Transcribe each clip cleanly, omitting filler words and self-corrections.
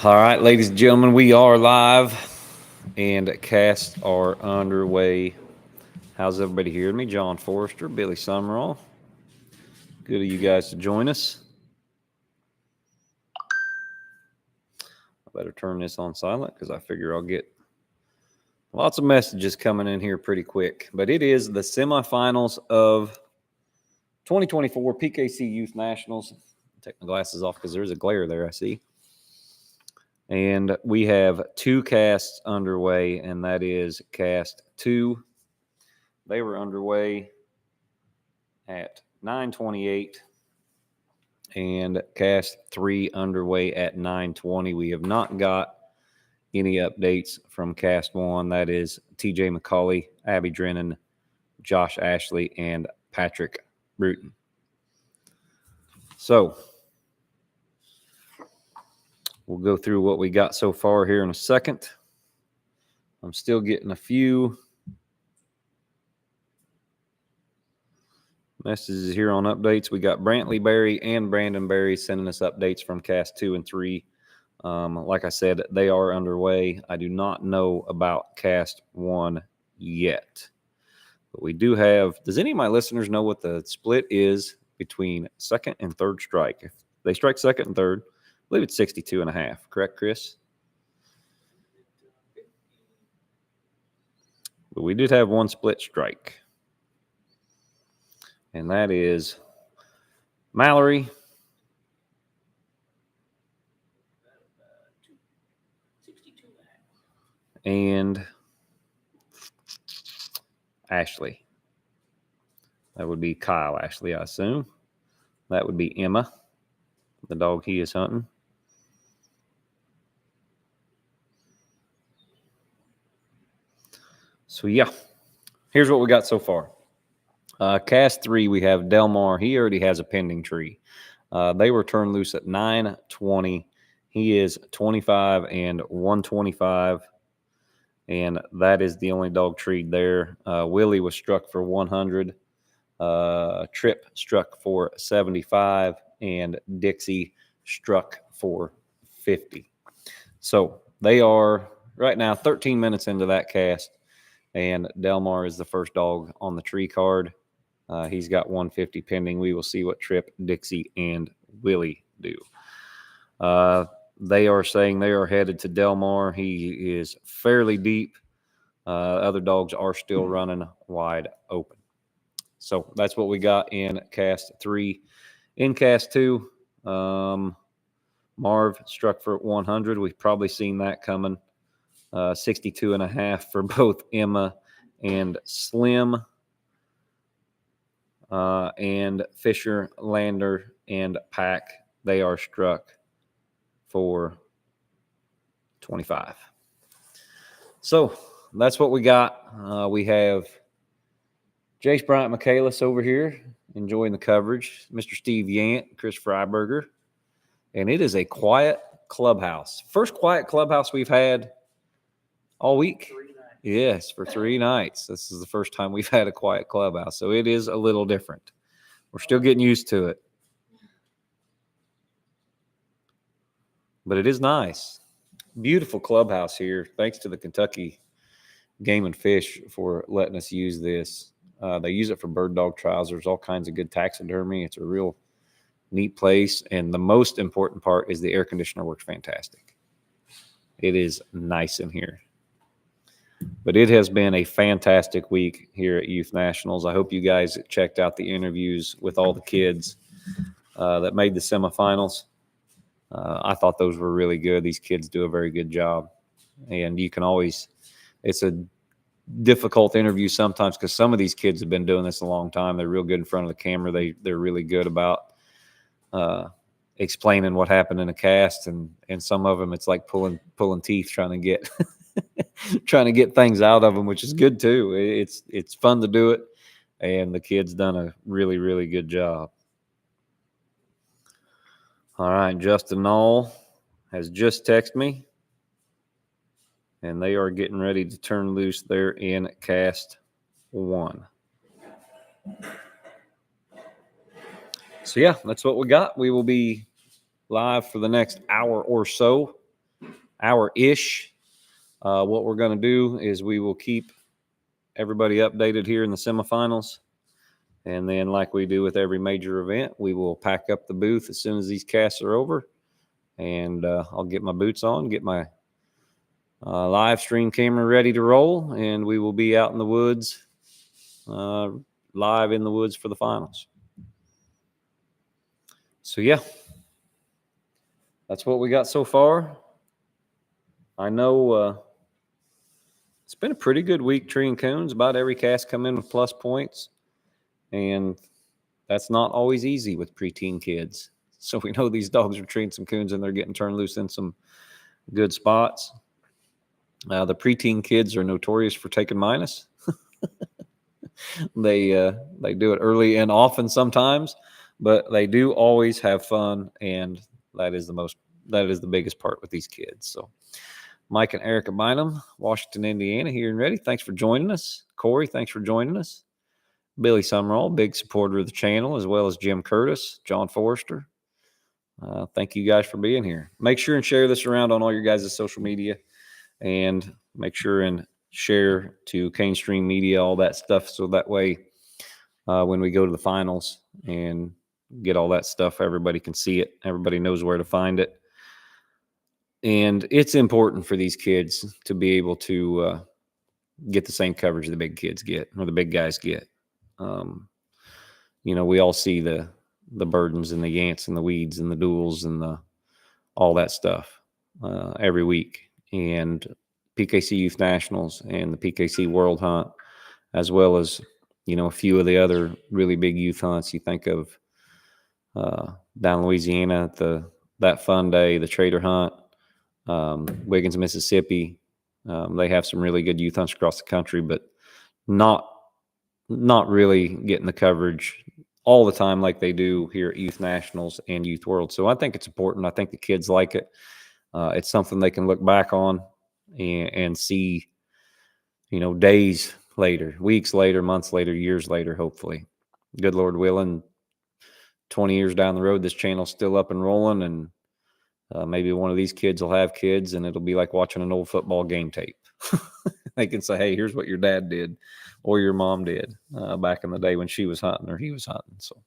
All right, ladies and gentlemen, we are live and casts are underway. How's everybody hearing me? John Forrester, Billy Summerall. Good of you guys to join us. I better turn this on silent because I figure I'll get lots of messages coming in here pretty quick. But it is the semifinals of 2024 PKC Youth Nationals. Take my glasses off because there's a glare there, I see. And we have two casts underway, and that is cast 2. They were underway at 9:28, and cast 3 underway at 9:20. We have not got any updates from cast 1. That is TJ McCauley, Abby Drennan, Josh Ashley, and Patrick Bruton. So we'll go through what we got so far here in a second. I'm still getting a few messages here on updates. We got Brantley Berry and Brandon Berry sending us updates from cast 2 and 3. Like I said, they are underway. I do not know about cast 1 yet. But we do have, does any of my listeners know what the split is between second and third strike? If they strike second and third, I believe it's 62.5. Correct, Chris? But we did have one split strike. And that is Mallory and Ashley. That would be Kyle Ashley, I assume. That would be Emma, the dog he is hunting. So, yeah, here's what we got so far. Cast 3, we have Delmar. He already has a pending tree. They were turned loose at 9:20. He is 25 and 125, and that is the only dog treed there. Willie was struck for 100. Tripp struck for 75, and Dixie struck for 50. So they are right now 13 minutes into that cast, and Delmar is the first dog on the tree card. He's got 150 pending. We will see what Tripp, Dixie, and Willie do. They are saying they are headed to Delmar. He is fairly deep. Other dogs are still running wide open. So that's what we got in cast 3. In cast 2, Marv struck for 100. We've probably seen that coming. 62.5 for both Emma and Slim. And Fisher, Lander, and Pack, they are struck for 25. So that's what we got. We have Jace Bryant Michaelis over here enjoying the coverage, Mr. Steve Yant, Chris Freiberger, and it is a quiet clubhouse. First quiet clubhouse we've had all week. 3 nights. Yes, for 3 nights. This is the first time we've had a quiet clubhouse, so it is a little different. We're still getting used to it. But it is nice. Beautiful clubhouse here. Thanks to the Kentucky Game and Fish for letting us use this. They use it for bird dog trials. There's all kinds of good taxidermy. It's a real neat place. And the most important part is the air conditioner works fantastic. It is nice in here. But it has been a fantastic week here at Youth Nationals. I hope you guys checked out the interviews with all the kids that made the semifinals. I thought those were really good. These kids do a very good job. And you can always – it's a difficult interview sometimes because some of these kids have been doing this a long time. They're real good in front of the camera. They're really good about explaining what happened in a cast. And some of them, it's like pulling teeth trying to get – trying to get things out of them, which is good too. It's fun to do it, and the kid's done a really, really good job. All right, Justin Knoll has just texted me, and they are getting ready to turn loose there in cast 1. So, yeah, that's what we got. We will be live for the next hour or so. hour-ish. What we're going to do is we will keep everybody updated here in the semifinals. And then, like we do with every major event, we will pack up the booth as soon as these casts are over. And I'll get my boots on, get my live stream camera ready to roll, and we will be out in the woods, live in the woods for the finals. So, yeah, that's what we got so far. I know it's been a pretty good week treeing coons. About every cast come in with plus points, and that's not always easy with preteen kids. So we know these dogs are treating some coons, and they're getting turned loose in some good spots. The preteen kids are notorious for taking minus. They do it early and often sometimes, but they do always have fun, and that is the biggest part with these kids. So Mike and Erica Bynum, Washington, Indiana, here and ready. Thanks for joining us. Corey, thanks for joining us. Billy Summerall, big supporter of the channel, as well as Jim Curtis, John Forrester. Thank you guys for being here. Make sure and share this around on all your guys' social media, and make sure and share to Cane Stream Media, all that stuff, so that way when we go to the finals and get all that stuff, everybody can see it. Everybody knows where to find it. And it's important for these kids to be able to get the same coverage the big kids get, or the big guys get. We all see the burdens and the yants and the weeds and the duels and all that stuff every week. And PKC Youth Nationals and the PKC World Hunt, as well as, a few of the other really big youth hunts. You think of down in Louisiana, that fun day, the Trader Hunt, Wiggins, Mississippi. They have some really good youth hunts across the country, but not really getting the coverage all the time like they do here at Youth Nationals and Youth World. So I think it's important. I think the kids like it. It's something they can look back on and see, days later, weeks later, months later, years later, hopefully. Good Lord willing, 20 years down the road, this channel's still up and rolling, and maybe one of these kids will have kids, and it'll be like watching an old football game tape. They can say, hey, here's what your dad did or your mom did back in the day when she was hunting or he was hunting. So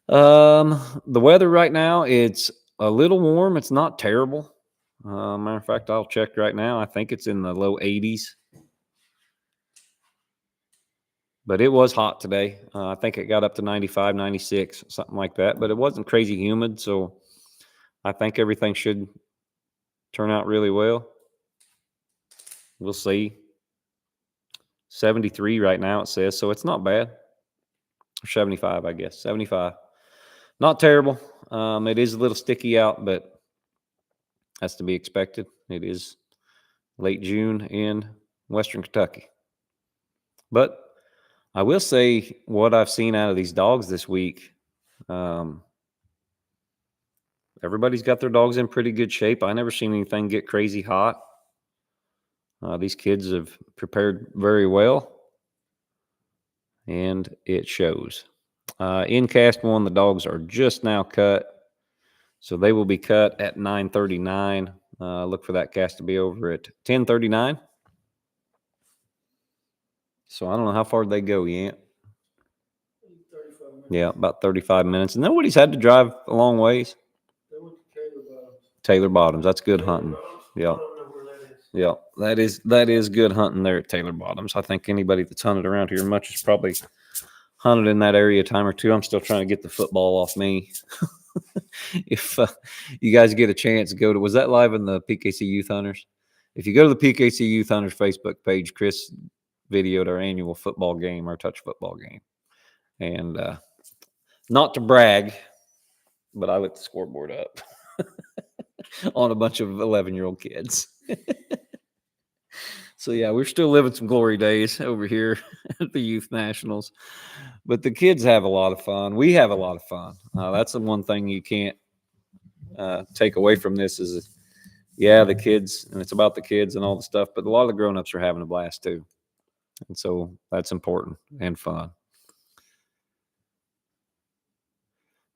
the weather right now, it's a little warm. It's not terrible. Matter of fact, I'll check right now. I think it's in the low 80s. But it was hot today. I think it got up to 95, 96, something like that. But it wasn't crazy humid, so I think everything should turn out really well. We'll see. 73 right now, it says, so it's not bad. Or 75, I guess. 75. Not terrible. It is a little sticky out, but that's to be expected. It is late June in Western Kentucky. But I will say what I've seen out of these dogs this week, everybody's got their dogs in pretty good shape. I never seen anything get crazy hot. These kids have prepared very well, and it shows. In cast one, the dogs are just now cut, so they will be cut at 9:39. Look for that cast to be over at 10:39. So I don't know how far they go yet. Yeah, about 35 minutes. And nobody's had to drive a long ways. Taylor Bottoms. That's good hunting. Yeah. Yeah, that is good hunting there at Taylor Bottoms. I think anybody that's hunted around here much has probably hunted in that area a time or two. I'm still trying to get the football off me. If you guys get a chance, go to, was that live in the PKC Youth Hunters? If you go to the PKC Youth Hunters Facebook page, Chris videoed our annual football game, our touch football game. And not to brag, but I lit the scoreboard up on a bunch of 11-year-old kids. So, yeah, we're still living some glory days over here at the Youth Nationals. But the kids have a lot of fun. We have a lot of fun. That's the one thing you can't take away from this is, yeah, the kids, and it's about the kids and all the stuff, but a lot of the grown-ups are having a blast too. And so that's important and fun.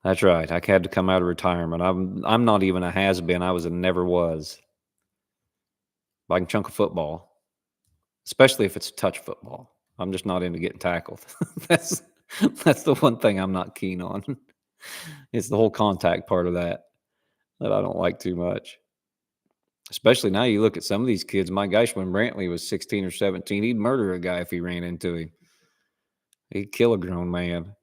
That's right. I had to come out of retirement. I'm not even a has-been. I was a never was. like a chunk of football, especially if it's a touch football. I'm just not into getting tackled. that's the one thing I'm not keen on. It's the whole contact part of that I don't like too much. Especially now you look at some of these kids. My gosh, when Brantley was 16 or 17, he'd murder a guy if he ran into him. He'd kill a grown man.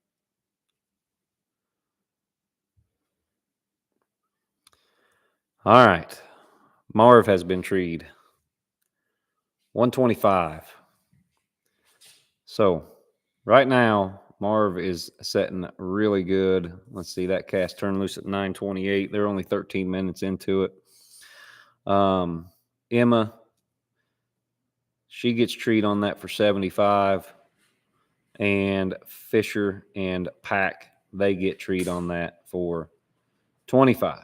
All right. Marv has been treed. 125. So right now, Marv is setting really good. Let's see, that cast turned loose at 9:28. They're only 13 minutes into it. Emma, she gets treed on that for 75. And Fisher and Pack, they get treed on that for 25.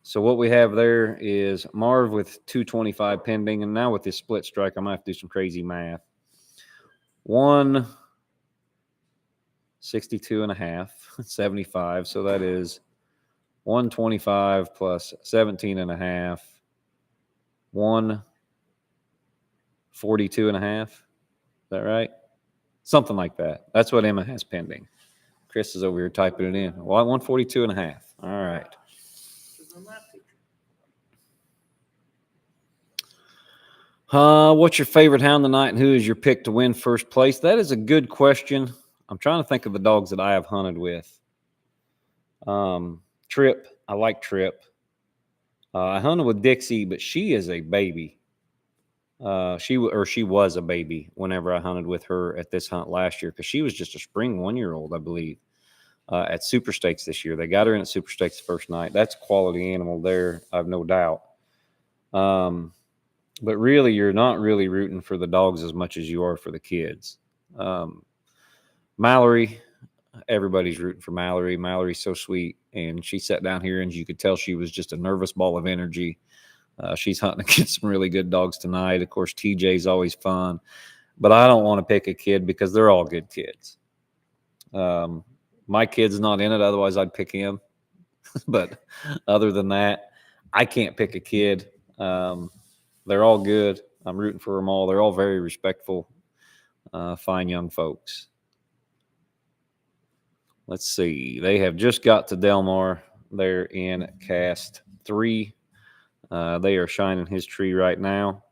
So what we have there is Marv with 225 pending. And now with this split strike, I'm going to have to do some crazy math. 162 and a half, 75. So that is 125 plus 17 and a half, 142 and a half. Is that right? Something like that. That's what Emma has pending. Chris is over here typing it in. Well, 142 and a half. All right. What's your favorite hound tonight, and who is your pick to win first place? That is a good question. I'm trying to think of the dogs that I have hunted with. Trip. I like Trip. I hunted with Dixie, but she is a baby. She was a baby whenever I hunted with her at this hunt last year, because she was just a spring 1-year-old, I believe, at Super Stakes this year. They got her in at Super Stakes the first night. That's a quality animal there, I have no doubt. But really, you're not really rooting for the dogs as much as you are for the kids. Mallory, everybody's rooting for Mallory. Mallory's so sweet, and she sat down here, and you could tell she was just a nervous ball of energy. She's hunting against some really good dogs tonight. Of course, TJ's always fun, but I don't want to pick a kid because they're all good kids. My kid's not in it, otherwise I'd pick him. But other than that, I can't pick a kid. They're all good. I'm rooting for them all. They're all very respectful, fine young folks. Let's see. They have just got to Delmar. They're in cast 3. They are shining his tree right now.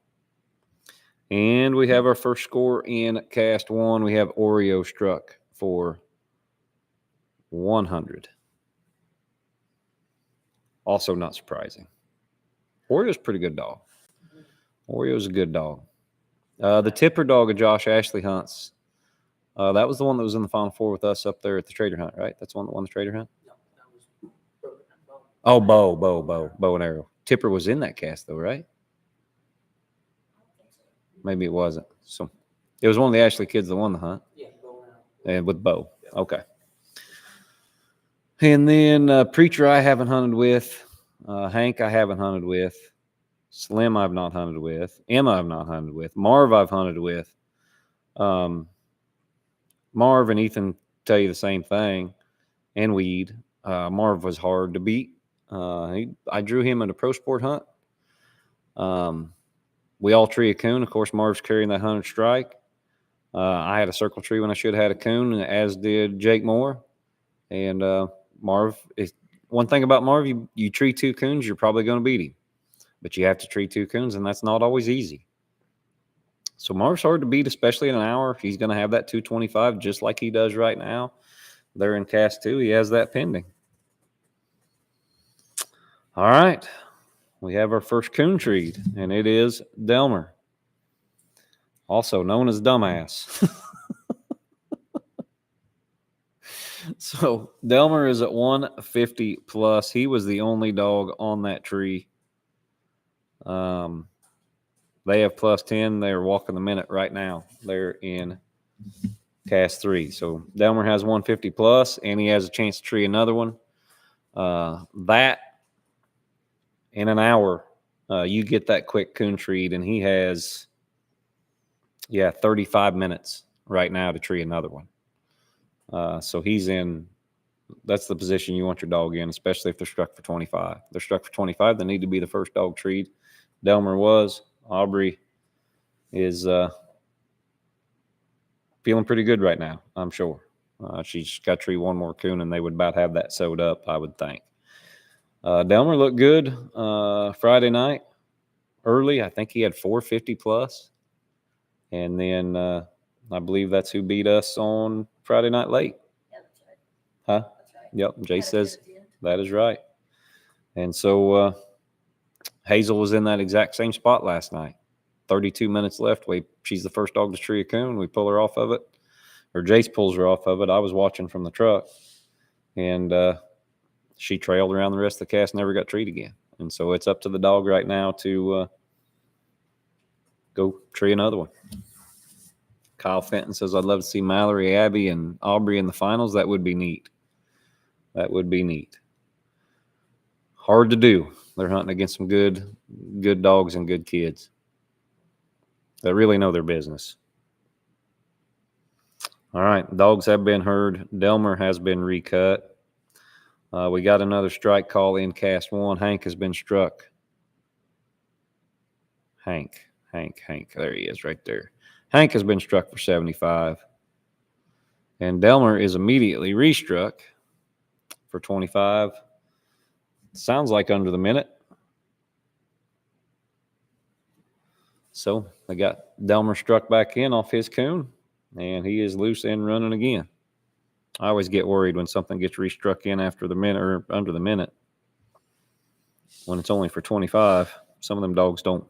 And we have our first score in cast 1. We have Oreo struck for 100. Also not surprising. Oreo's a pretty good dog. Oreo's a good dog. The tipper dog of Josh Ashley hunts. That was the one that was in the Final Four with us up there at the Trader Hunt, right? That's the one that won the Trader Hunt? No, that was Bo. Oh, Bow and Arrow. Tipper was in that cast, though, right? Maybe it wasn't. So it was one of the Ashley kids that won the hunt. Yeah, and with Bo. Okay. And then Preacher I haven't hunted with. Hank I haven't hunted with. Slim I've not hunted with. Emma I've not hunted with. Marv I've hunted with. Marv and Ethan tell you the same thing. And Weed. Marv was hard to beat. I drew him in a pro sport hunt. We all tree a coon. Of course, Marv's carrying that 100 strike. I had a circle tree when I should have had a coon, as did Jake Moore. And Marv, one thing about Marv, you tree 2 coons, you're probably going to beat him. But you have to tree 2 coons, and that's not always easy. So Marv's hard to beat, especially in an hour. He's going to have that 225 just like he does right now. They're in cast 2. He has that pending. All right. We have our first coon treed, and it is Delmer, also known as Dumbass. So Delmer is at 150 plus. He was the only dog on that tree. They have plus 10. They're walking the minute right now. They're in cast 3. So Delmer has 150 plus, and he has a chance to tree another one. That in an hour, you get that quick coon treed, and he has, 35 minutes right now to tree another one. So he's in, that's the position you want your dog in, especially if they're struck for 25. If they're struck for 25, they need to be the first dog treed. Delmer was. Aubrey is feeling pretty good right now, I'm sure. She's got to tree one more coon, and they would about have that sewed up, I would think. Delmer looked good Friday night early. I think he had 450 plus. And then I believe that's who beat us on Friday night late. Yeah, that's right. Huh? That's right. Yep. Jay says that is right. And so Hazel was in that exact same spot last night. 32 minutes left. She's the first dog to tree a coon. We pull her off of it, or Jace pulls her off of it. I was watching from the truck, and she trailed around the rest of the cast, never got treed again. And so it's up to the dog right now to go tree another one. Kyle Fenton says, I'd love to see Mallory, Abby, and Aubrey in the finals. That would be neat. That would be neat. Hard to do. They're hunting against some good dogs and good kids that really know their business. All right, dogs have been heard. Delmer has been recut. We got another strike call in cast one. Hank has been struck. Hank. There he is right there. Hank has been struck for 75. And Delmer is immediately restruck for 25. Sounds like under the minute. So they got Delmer struck back in off his coon, and he is loose and running again. I always get worried when something gets restruck in after the minute or under the minute when it's only for 25. Some of them dogs don't.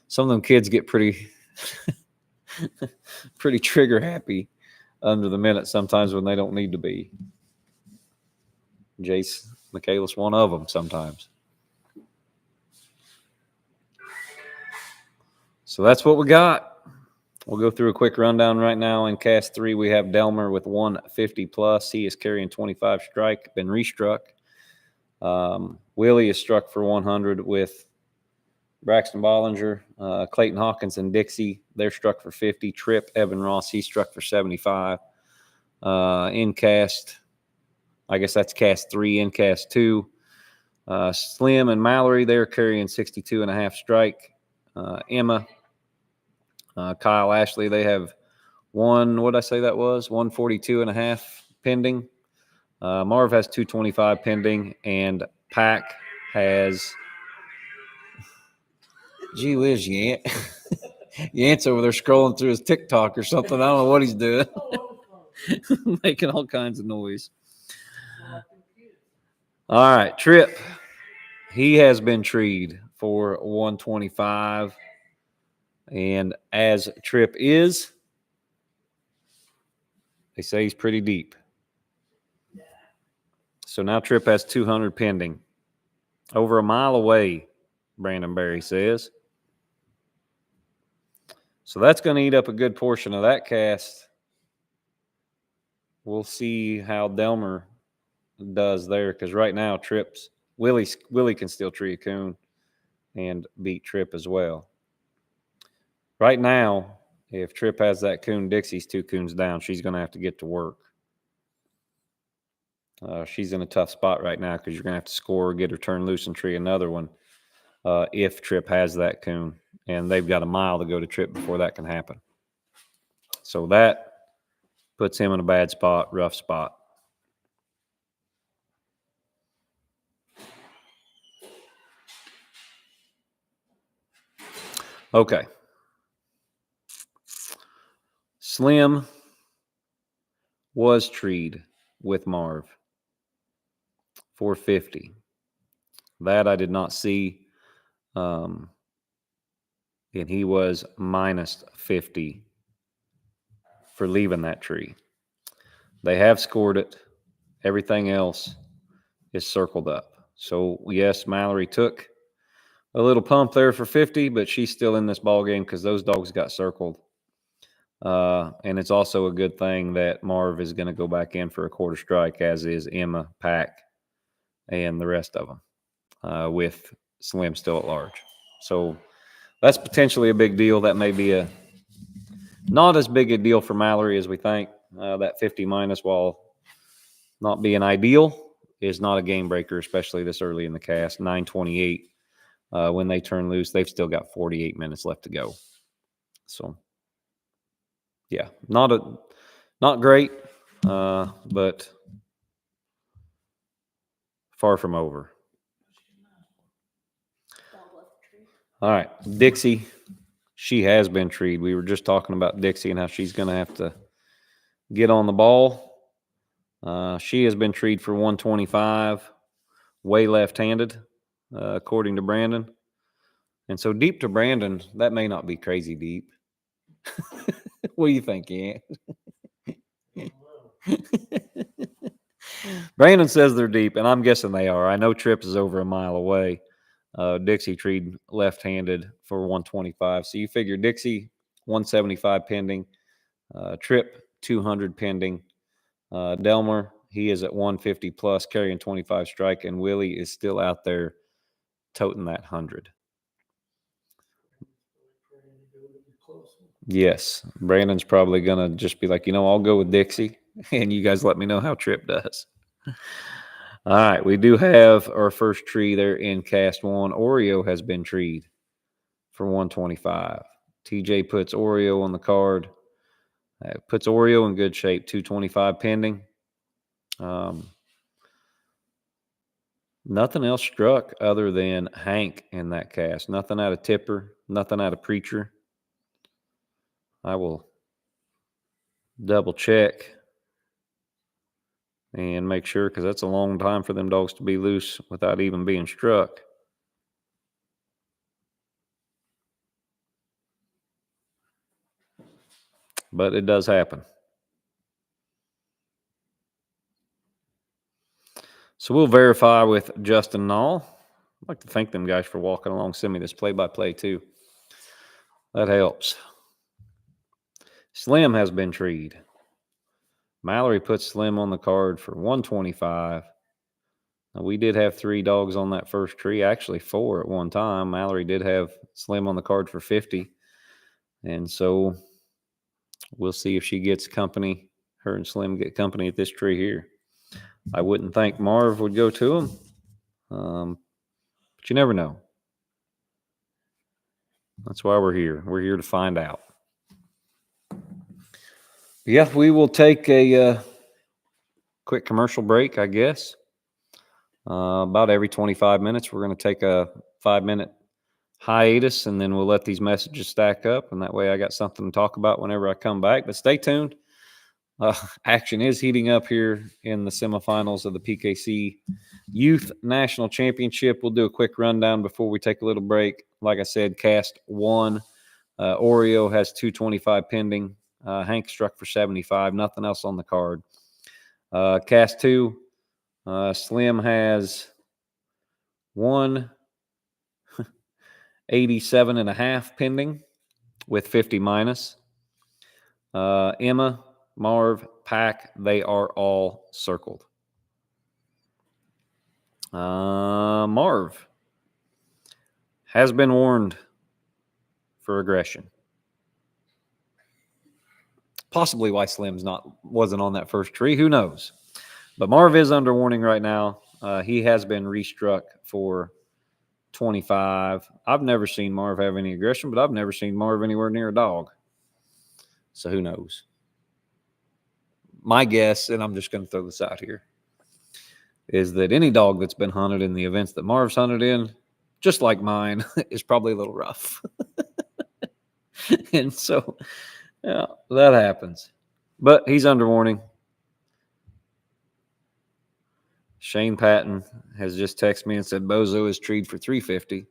Some of them kids get pretty trigger happy under the minute sometimes when they don't need to be. Jace Michaelis, one of them sometimes. So that's what we got. We'll go through a quick rundown right now. In cast 3, we have Delmer with 150 plus. He is carrying 25 strike, been restruck. Willie is struck for 100 with Braxton Bollinger. Clayton Hawkins and Dixie, they're struck for 50. Tripp, Evan Ross, he's struck for 75. In cast, I guess that's cast 3. In cast 2, Slim and Mallory, they're carrying 62.5 strike. Emma, Kyle, Ashley, they have what did I say that was? 142.5 pending. Marv has 225 pending, and Pack has, gee whiz, Yant. Yant's over there scrolling through his TikTok or something. I don't know what he's doing. Making all kinds of noise. All right, Tripp. He has been treed for 125. And as Tripp is, they say he's pretty deep. So now Tripp has 200 pending. Over a mile away, Brandon Berry says. So that's going to eat up a good portion of that cast. We'll see how Delmer does there, because right now Willie can still tree a coon and beat Tripp as well. Right now, if Tripp has that coon, Dixie's 2 coons down. She's going to have to get to work. She's in a tough spot right now because you're going to have to score, get her turned loose, and tree another one if Tripp has that coon. And they've got a mile to go to Tripp before that can happen. So that puts him in a bad spot, rough spot. Okay. Slim was treed with Marv. 450. That I did not see. And he was minus 50 for leaving that tree. They have scored it. Everything else is circled up. So, yes, Mallory took a little pump there for 50, but she's still in this ball game because those dogs got circled. And it's also a good thing that Marv is going to go back in for a quarter strike, as is Emma, Pack, and the rest of them, with Slim still at large. So that's potentially a big deal. That may be not as big a deal for Mallory as we think. That 50 minus, while not being ideal, is not a game breaker, especially this early in the cast. 928 when they turn loose. They've still got 48 minutes left to go. So, yeah, not great, but far from over. All right, Dixie. She has been treed. We were just talking about Dixie and how she's going to have to get on the ball. She has been treed for 125, way left-handed, according to Brandon. And so deep to Brandon, that may not be crazy deep. What do you think, Ian? Brandon says they're deep, and I'm guessing they are. I know Tripp is over a mile away. Dixie treed left-handed for 125. So you figure Dixie 175 pending, Tripp 200 pending. Delmer, he is at 150 plus, carrying 25 strike, and Willie is still out there toting that 100. Yes, Brandon's probably going to just be like, I'll go with Dixie, and you guys let me know how Tripp does. All right, we do have our first tree there in cast one. Oreo has been treed for 125. TJ puts Oreo on the card. Puts Oreo in good shape, 225 pending. Nothing else struck other than Hank in that cast. Nothing out of Tipper, nothing out of Preacher. I will double check and make sure, because that's a long time for them dogs to be loose without even being struck. But it does happen. So we'll verify with Justin Nall. I'd like to thank them guys for walking along, send me this play-by-play too. That helps. Slim has been treed. Mallory puts Slim on the card for 125. Now, we did have 3 dogs on that first tree, actually 4 at one time. Mallory did have Slim on the card for 50. And so we'll see if she gets company. Her and Slim get company at this tree here. I wouldn't think Marv would go to him, but you never know. That's why we're here. We're here to find out. Yeah, we will take a quick commercial break, I guess. About every 25 minutes, we're going to take a 5-minute hiatus, and then we'll let these messages stack up, and that way I got something to talk about whenever I come back. But stay tuned. Action is heating up here in the semifinals of the PKC Youth National Championship. We'll do a quick rundown before we take a little break. Like I said, cast 1. Oreo has 225 pending. Hank struck for 75. Nothing else on the card. Cast 2, Slim has 187.5 pending with 50 minus. Emma, Marv, Pack, they are all circled. Marv has been warned for aggression. Possibly why Slim's wasn't on that first tree. Who knows? But Marv is under warning right now. He has been restruck for 25. I've never seen Marv have any aggression, but I've never seen Marv anywhere near a dog. So who knows? My guess, and I'm just going to throw this out here, is that any dog that's been hunted in the events that Marv's hunted in, just like mine, is probably a little rough. And so, yeah, that happens. But he's under warning. Shane Patton has just texted me and said Bozo is treed for 350.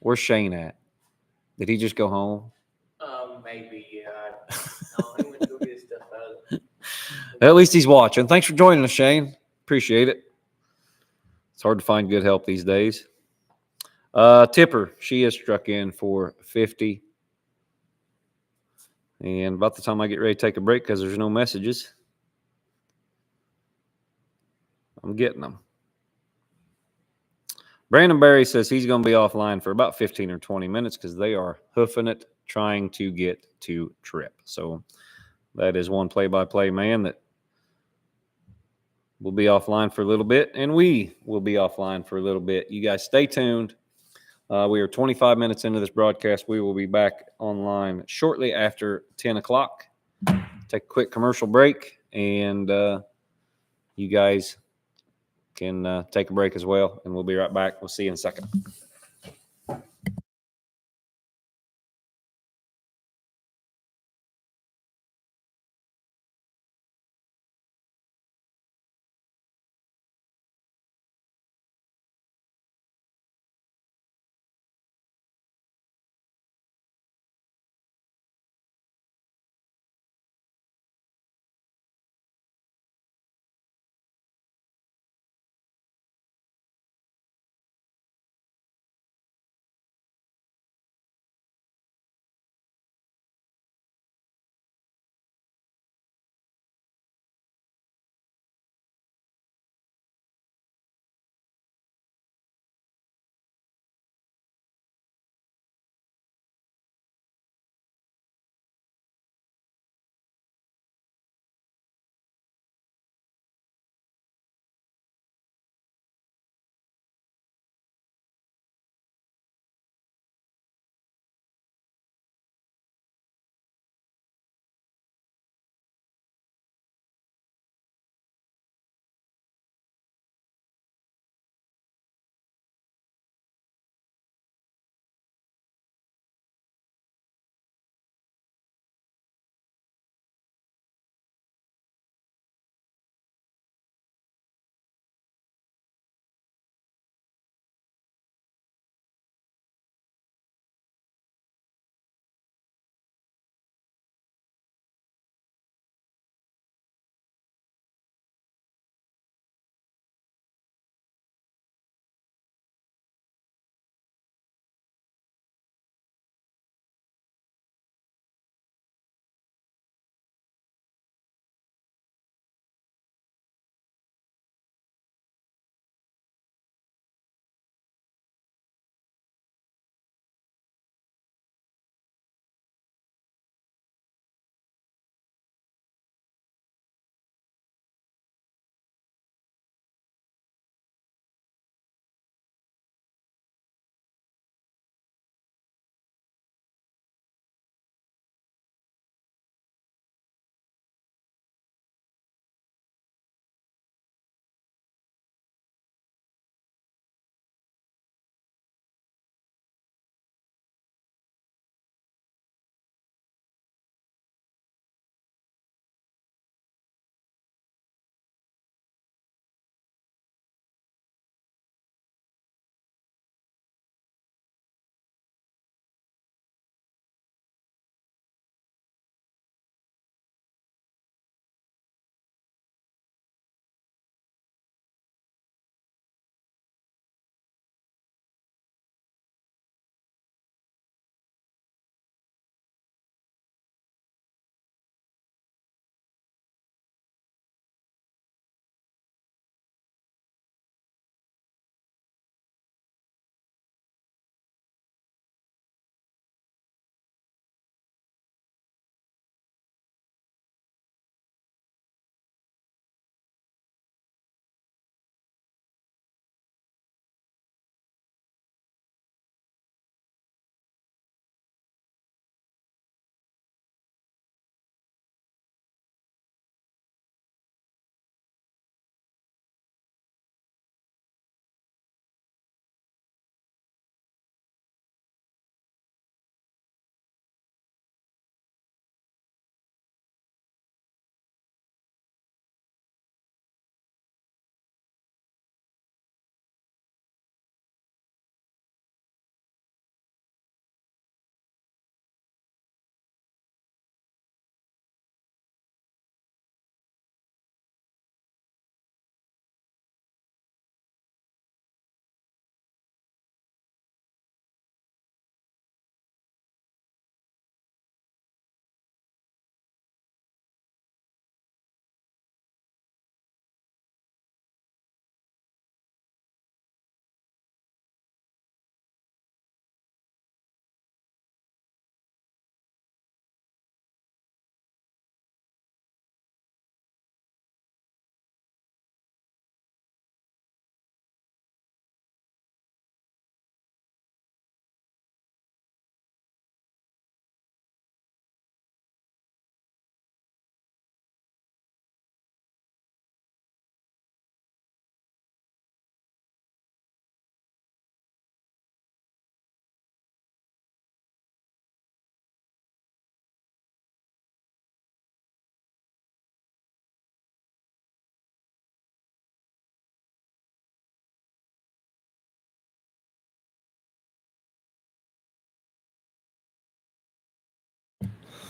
Where's Shane at? Did he just go home? Maybe, yeah. No, he went to go get his stuff out. At least he's watching. Thanks for joining us, Shane. Appreciate it. It's hard to find good help these days. Tipper, she is struck in for 50. And about the time I get ready to take a break, because there's no messages, I'm getting them. Brandon Barry says he's going to be offline for about 15 or 20 minutes because they are hoofing it, trying to get to Tripp. So that is one play-by-play man that will be offline for a little bit, and we will be offline for a little bit. You guys stay tuned. We are 25 minutes into this broadcast. We will be back online shortly after 10 o'clock. Take a quick commercial break, and you guys can take a break as well, and we'll be right back. We'll see you in a second.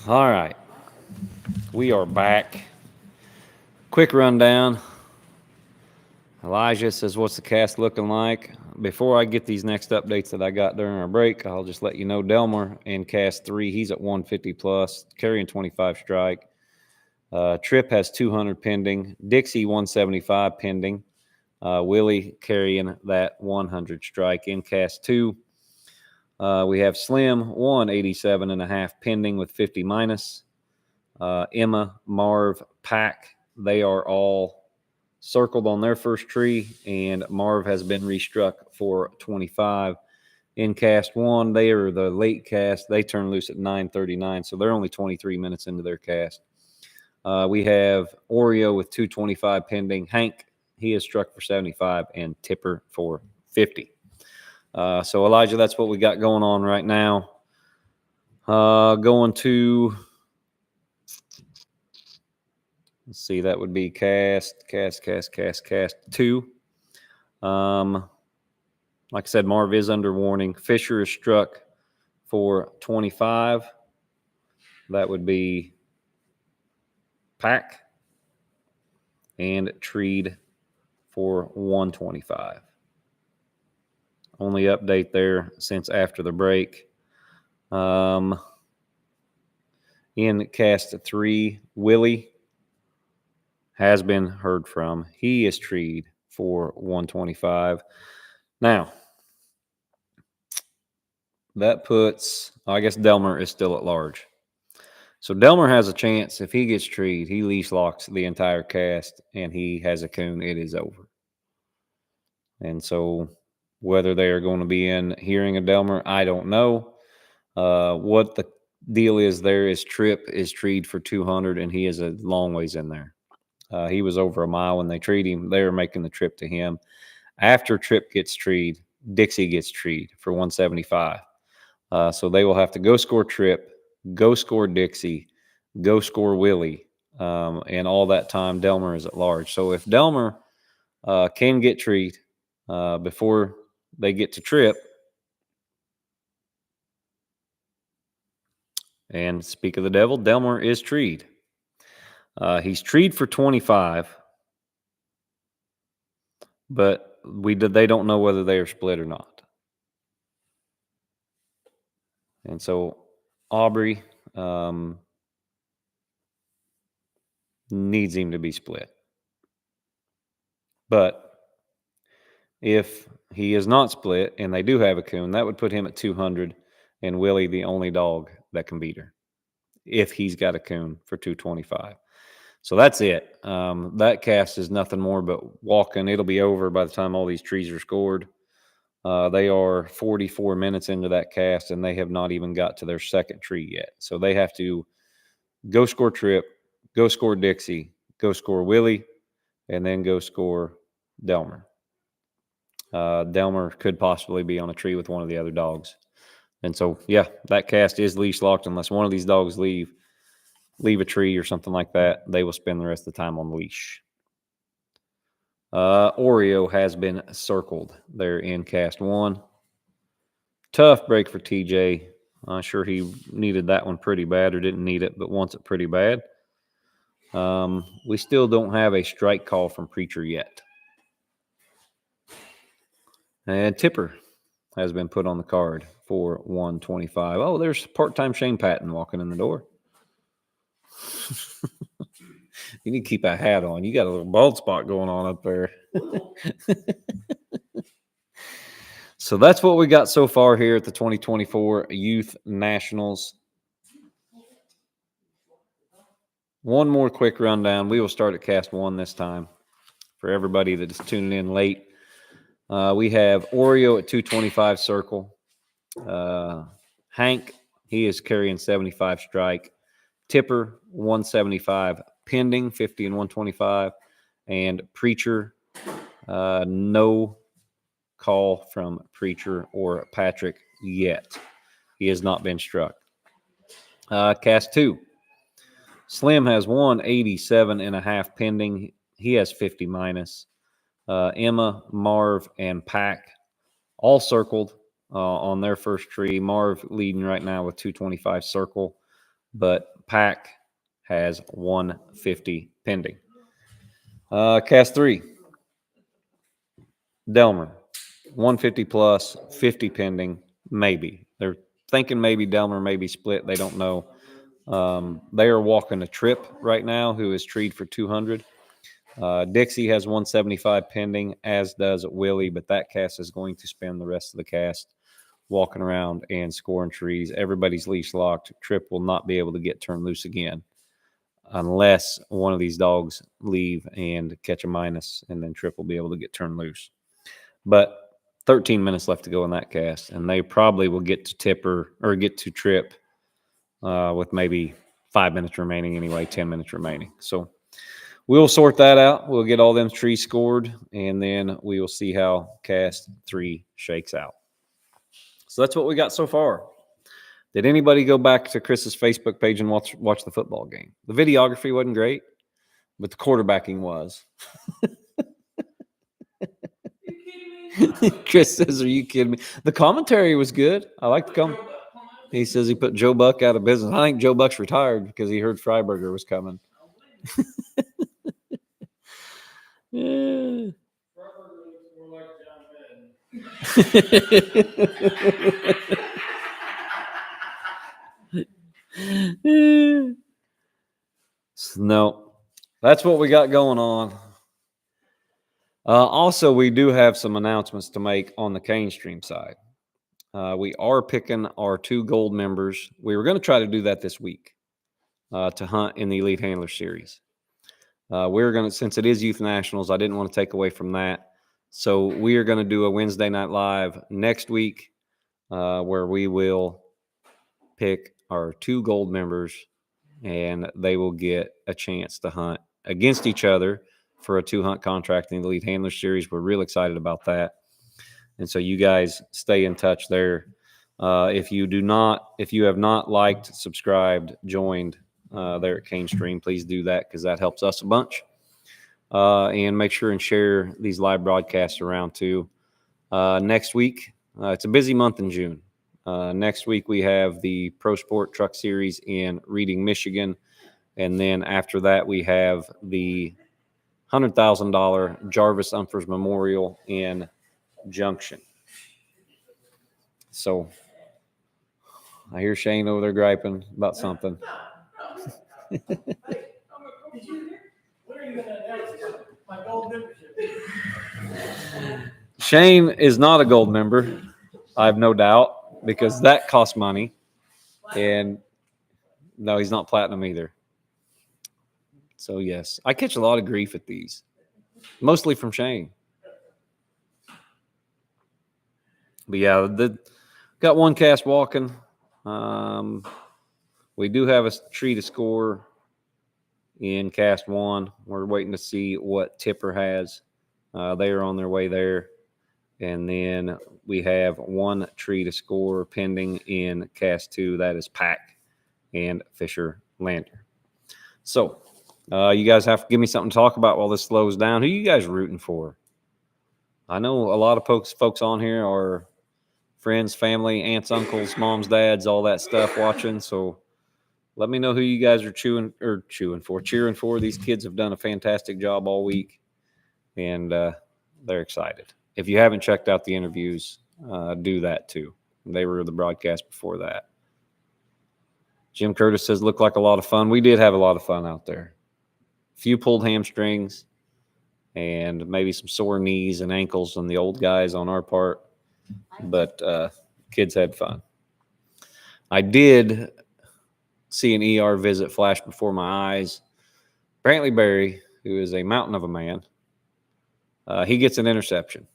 All right. We are back. Quick rundown. Elijah says, what's the cast looking like? Before I get these next updates that I got during our break, I'll just let you know Delmer in cast 3, he's at 150 plus, carrying 25 strike. Tripp has 200 pending. Dixie 175 pending. Willie carrying that 100 strike in cast 2. We have Slim 187.5 pending with 50 minus. Emma, Marv, Pack, they are all circled on their first tree, and Marv has been restruck for 25. In cast 1, they are the late cast. They turn loose at 9:39, so they're only 23 minutes into their cast. We have Oreo with 225 pending. Hank, he is struck for 75, and Tipper for 50. So, Elijah, that's what we got going on right now. Going to, let's see, that would be cast 2. Like I said, Marv is under warning. Fisher is struck for 25. That would be Pack. And Treed for 125. Only update there since after the break. In cast 3, Willie has been heard from. He is treed for 125. Now, that puts, I guess Delmer is still at large. So Delmer has a chance. If he gets treed, he leash locks the entire cast, and he has a coon. It is over. And so whether they are going to be in hearing of Delmer, I don't know. What the deal is there is Tripp is treed for 200, and he is a long ways in there. He was over a mile when they treed him. They were making the trip to him. After Tripp gets treed, Dixie gets treed for 175. So they will have to go score Tripp, go score Dixie, go score Willie, and all that time Delmer is at large. So if Delmer can get treed before they get to Tripp, and speak of the devil, Delmer is treed. He's treed for 25, but they don't know whether they are split or not. And so Aubrey needs him to be split. But if he is not split and they do have a coon, that would put him at 200 and Willie the only dog that can beat her if he's got a coon for 225. So that's it. That cast is nothing more but walking. It'll be over by the time all these trees are scored. They are 44 minutes into that cast, and they have not even got to their second tree yet. So they have to go score Tripp, go score Dixie, go score Willie, and then go score Delmer. Delmer could possibly be on a tree with one of the other dogs. And so, yeah, that cast is leash locked unless one of these dogs leave a tree or something like that. They will spend the rest of the time on the leash. Oreo has been circled there in cast 1. Tough break for TJ. I'm sure he needed that one pretty bad, or didn't need it, but wants it pretty bad. We still don't have a strike call from Preacher yet. And Tipper has been put on the card for 125. Oh, there's part-time Shane Patton walking in the door. You need to keep a hat on. You got a little bald spot going on up there. So that's what we got so far here at the 2024 Youth Nationals. One more quick rundown. We will start at cast 1 this time for everybody that is tuning in late. We have Oreo at 225 circle. Hank, he is carrying 75 strike. Tipper, 175 pending, 50 and 125. And Preacher, no call from Preacher or Patrick yet. He has not been struck. Cast 2. Slim has 187.5 pending. He has 50 minus. Emma, Marv, and Pack all circled on their first tree. Marv leading right now with 225 circle, but Pack has 150 pending. Cast 3, Delmer, 150 plus, 50 pending, maybe. They're thinking maybe Delmer may be split. They don't know. They are walking a Trip right now, who is treed for 200. Dixie has 175 pending, as does Willie, but that cast is going to spend the rest of the cast walking around and scoring trees. Everybody's leash locked. Trip will not be able to get turned loose again unless one of these dogs leave and catch a minus, and then Trip will be able to get turned loose. But 13 minutes left to go in that cast, and they probably will get to Tipper or get to Trip with maybe 5 minutes remaining anyway, 10 minutes remaining. So we'll sort that out. We'll get all them trees scored, and then we will see how cast 3 shakes out. So that's what we got so far. Did anybody go back to Chris's Facebook page and watch the football game? The videography wasn't great, but the quarterbacking was. Chris says, "Are you kidding me?" The commentary was good. I like the comment. He says he put Joe Buck out of business. I think Joe Buck's retired because he heard Freiberger was coming. Yeah. No, that's what we got going on. Also, we do have some announcements to make on the Cane Stream side. We are picking our 2 gold members. We were going to try to do that this week to hunt in the Elite Handler Series. We're going to, since it is Youth Nationals, I didn't want to take away from that. So we are going to do a Wednesday night live next week where we will pick our 2 gold members, and they will get a chance to hunt against each other for a 2-hunt contract in the Elite Handler Series. We're real excited about that. And so you guys stay in touch there. If you have not liked, subscribed, joined there at Cane Stream, please do that because that helps us a bunch. And make sure and share these live broadcasts around too. Next week, it's a busy month in June. Next week, we have the Pro Sport Truck Series in Reading, Michigan. And then after that, we have the $100,000 Jarvis Umphers Memorial in Junction. So I hear Shane over there griping about something. Shane is not a gold member, I have no doubt, because that costs money. And no, he's not platinum either. So, yes, I catch a lot of grief at these, mostly from Shane. But, yeah, got 1 cast walking. We do have a tree to score in cast 1. We're waiting to see what Tipper has. They are on their way there. And then we have 1 tree to score pending in cast 2. That is Pack and Fisher Lander. So, you guys have to give me something to talk about while this slows down. Who are you guys rooting for? I know a lot of folks on here are friends, family, aunts, uncles, moms, dads, all that stuff watching. So let me know who you guys are cheering for. These kids have done a fantastic job all week, and they're excited. If you haven't checked out the interviews, do that too. They were the broadcast before that. Jim Curtis says, looked like a lot of fun. We did have a lot of fun out there. A few pulled hamstrings and maybe some sore knees and ankles on the old guys on our part. But kids had fun. I did see an ER visit flash before my eyes. Brantley Berry, who is a mountain of a man, he gets an interception.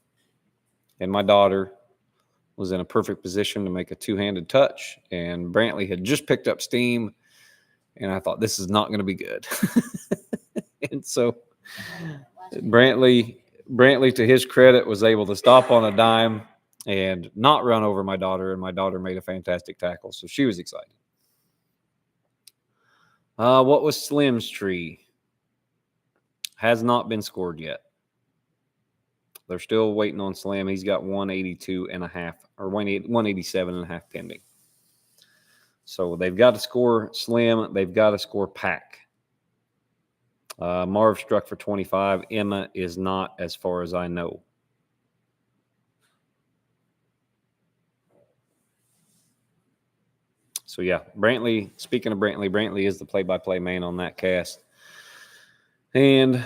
And my daughter was in a perfect position to make a 2-handed touch. And Brantley had just picked up steam. And I thought, this is not going to be good. And so Brantley, to his credit, was able to stop on a dime and not run over my daughter. And my daughter made a fantastic tackle. So she was excited. What was Slim's tree? Has not been scored yet. They're still waiting on Slim. He's got 182.5 or 187.5 pending. So they've got to score Slim. They've got to score Pack. Marv struck for 25. Emma is not, as far as I know. So, yeah, Brantley, speaking of Brantley, Brantley is the play-by-play man on that cast. And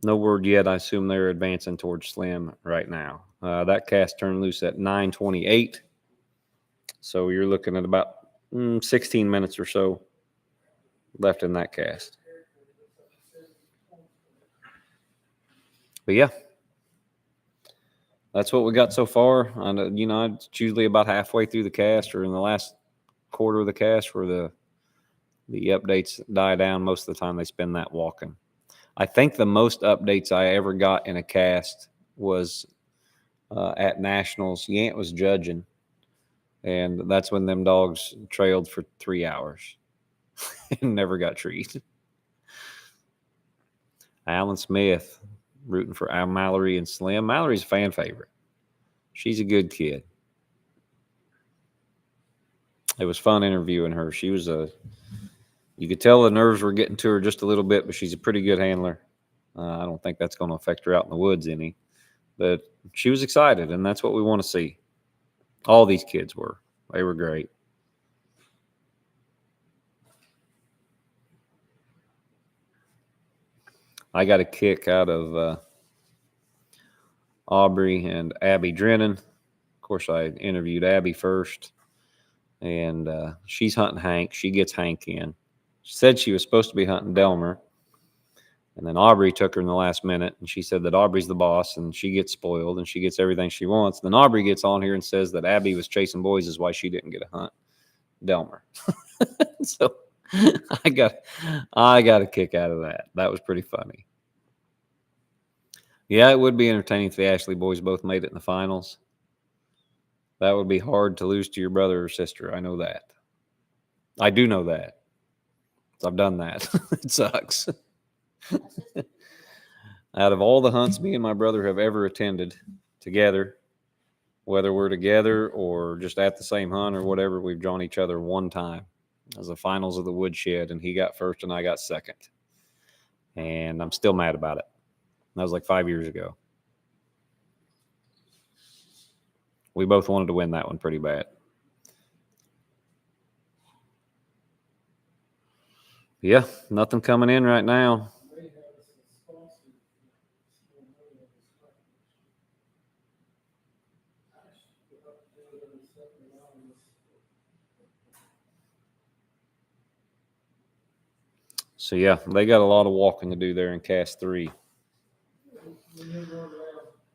no word yet. I assume they're advancing towards Slim right now. That cast turned loose at 9:28. So you're looking at about 16 minutes or so left in that cast. But, yeah, that's what we got so far. It's usually about halfway through the cast or in the last quarter of the cast where the updates die down. Most of the time they spend that walking. I think the most updates I ever got in a cast was at Nationals. Yant was judging, and that's when them dogs trailed for 3 hours and never got treated. Alan Smith rooting for Mallory and Slim. Mallory's a fan favorite. She's a good kid. It was fun interviewing her. She was you could tell the nerves were getting to her just a little bit, but she's a pretty good handler. I don't think that's going to affect her out in the woods any. But she was excited, and that's what we want to see. All these kids were. They were great. I got a kick out of Aubrey and Abby Drennan. Of course, I interviewed Abby first, and she's hunting Hank. She gets Hank in. She said she was supposed to be hunting Delmer, and then Aubrey took her in the last minute, and she said that Aubrey's the boss, and she gets spoiled, and she gets everything she wants. Then Aubrey gets on here and says that Abby was chasing boys is why she didn't get a hunt Delmer. So I got a kick out of that. That was pretty funny. Yeah, it would be entertaining if the Ashley boys both made it in the finals. That would be hard to lose to your brother or sister. I know that. I do know that. I've done that. It sucks. Out of all the hunts me and my brother have ever attended together, whether we're together or just at the same hunt or whatever, we've drawn each other one time. It was the finals of the Woodshed, and he got first and I got second. And I'm still mad about it. That was like 5 years ago. We both wanted to win that one pretty bad. Yeah, nothing coming in right now. So, yeah, they got a lot of walking to do there in cast 3.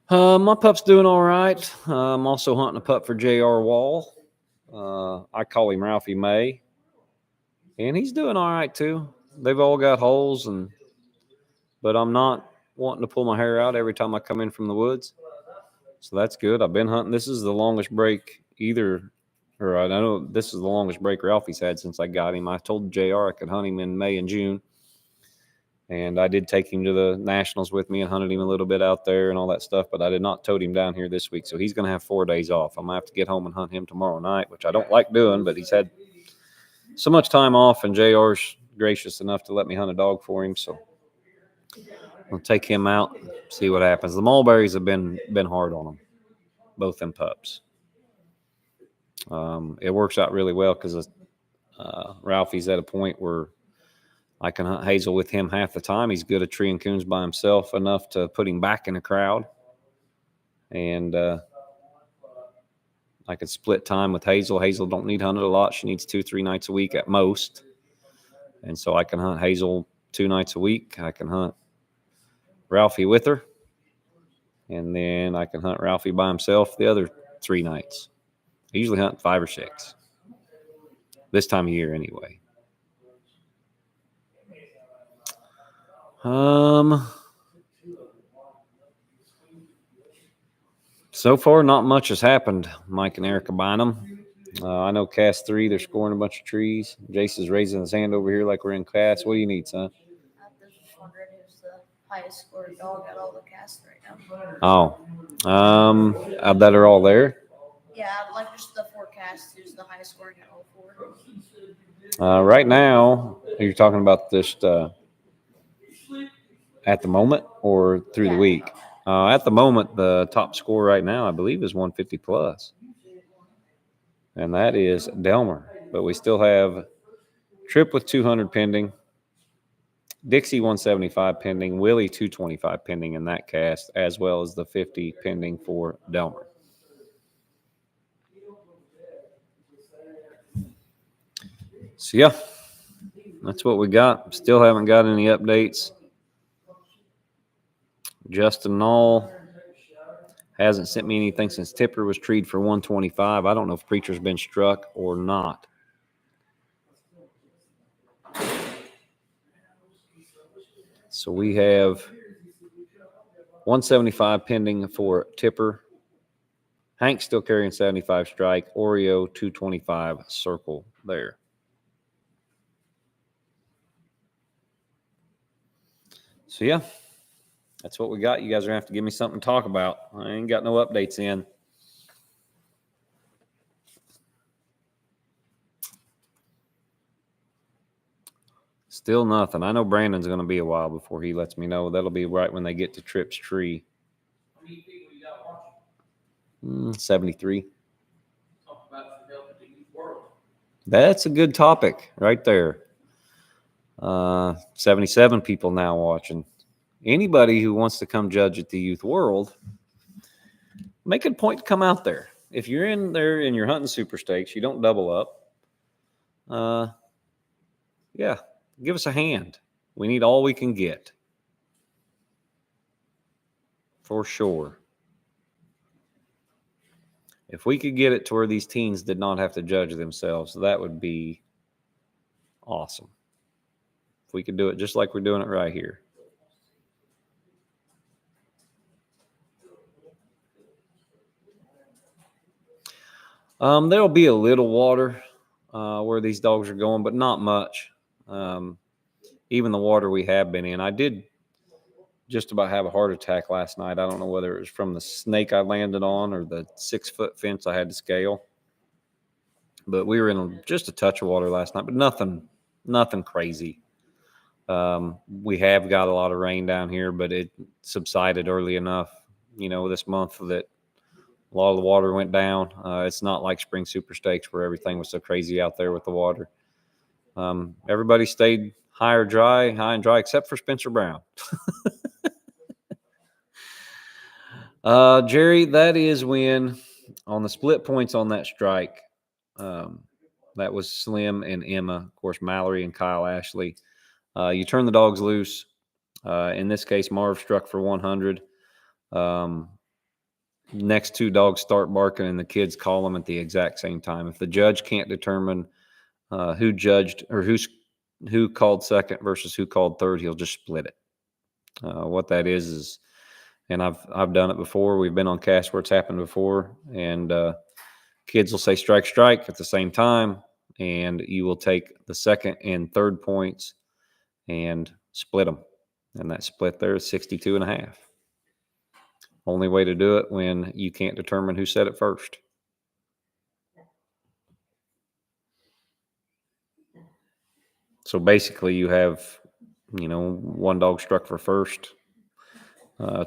My pup's doing all right. I'm also hunting a pup for J.R. Wall. I call him Ralphie May. And he's doing all right, too. They've all got holes, but I'm not wanting to pull my hair out every time I come in from the woods. So that's good. I've been hunting. This is the longest break I know this is the longest break Ralphie's had since I got him. I told JR I could hunt him in May and June. And I did take him to the Nationals with me and hunted him a little bit out there and all that stuff, but I did not tote him down here this week. So he's going to have 4 days off. I'm going to have to get home and hunt him tomorrow night, which I don't like doing, but he's had so much time off, and JR's gracious enough to let me hunt a dog for him. So I'll take him out, see what happens. The mulberries have been hard on him, both them pups. It works out really well because Ralphie's at a point where I can hunt Hazel with him half the time. He's good at treeing coons by himself enough to put him back in a crowd. And I could split time with Hazel. Hazel don't need hunted a lot. She needs 2-3 nights a week at most. And so I can hunt Hazel 2 nights a week. I can hunt Ralphie with her. And then I can hunt Ralphie by himself the other 3 nights. I usually hunt 5 or 6. This time of year anyway. So far, not much has happened, Mike and Erica Bynum. I know cast 3, they're scoring a bunch of trees. Jace is raising his hand over here like we're in cast. What do you need, son? I'm just wondering who's the highest scored dog at all the casts right now. That are all there? Yeah, like just the 4 cast who's the highest scoring at all four? Right now, you're talking about this at the moment or through the Yeah. week? At the moment, the top score right now, I believe, is 150 plus. And that is Delmer. But we still have Trip with 200 pending, Dixie 175 pending, Willie 225 pending in that cast, as well as the 50 pending for Delmer. So, yeah, that's what we got. Still haven't got any updates. Justin Knoll hasn't sent me anything since Tipper was treed for 125. I don't know if Preacher's been struck or not. So we have 175 pending for Tipper. Hank still carrying 75 strike. Oreo 225 circle there. So, yeah, that's what we got. You guys are going to have to give me something to talk about. I ain't got no updates in. Still nothing. I know Brandon's going to be a while before he lets me know. That'll be right when they get to Tripp's tree. 73. That's a good topic right there. 77 people now watching. Anybody who wants to come judge at the Youth World, make it a point to come out there. If you're in there and you're hunting super stakes, you don't double up. Yeah, give us a hand. We need all we can get. For sure. If we could get it to where these teens did not have to judge themselves, that would be awesome. If we could do it just like we're doing it right here. There'll be a little water where these dogs are going, but not much. Even the water we have been in. I did just about have a heart attack last night. I don't know whether it was from the snake I landed on or the 6-foot fence I had to scale. But we were in just a touch of water last night, but nothing crazy. We have got a lot of rain down here, but it subsided early enough, this month that a lot of the water went down. It's not like spring super stakes where everything was so crazy out there with the water. Everybody stayed high and dry, except for Spencer Brown. Jerry, that is when on the split points on that strike, that was Slim and Emma, of course, Mallory and Kyle Ashley. You turn the dogs loose. In this case, Marv struck for 100. Next two dogs start barking, and the kids call them at the exact same time. If the judge can't determine who judged or who called second versus who called third, he'll just split it. What that is, and I've done it before. We've been on cast where it's happened before, and kids will say strike at the same time, and you will take the second and third points and split them. And that split there is 62.5. Only way to do it when you can't determine who said it first. So basically you have, one dog struck for first,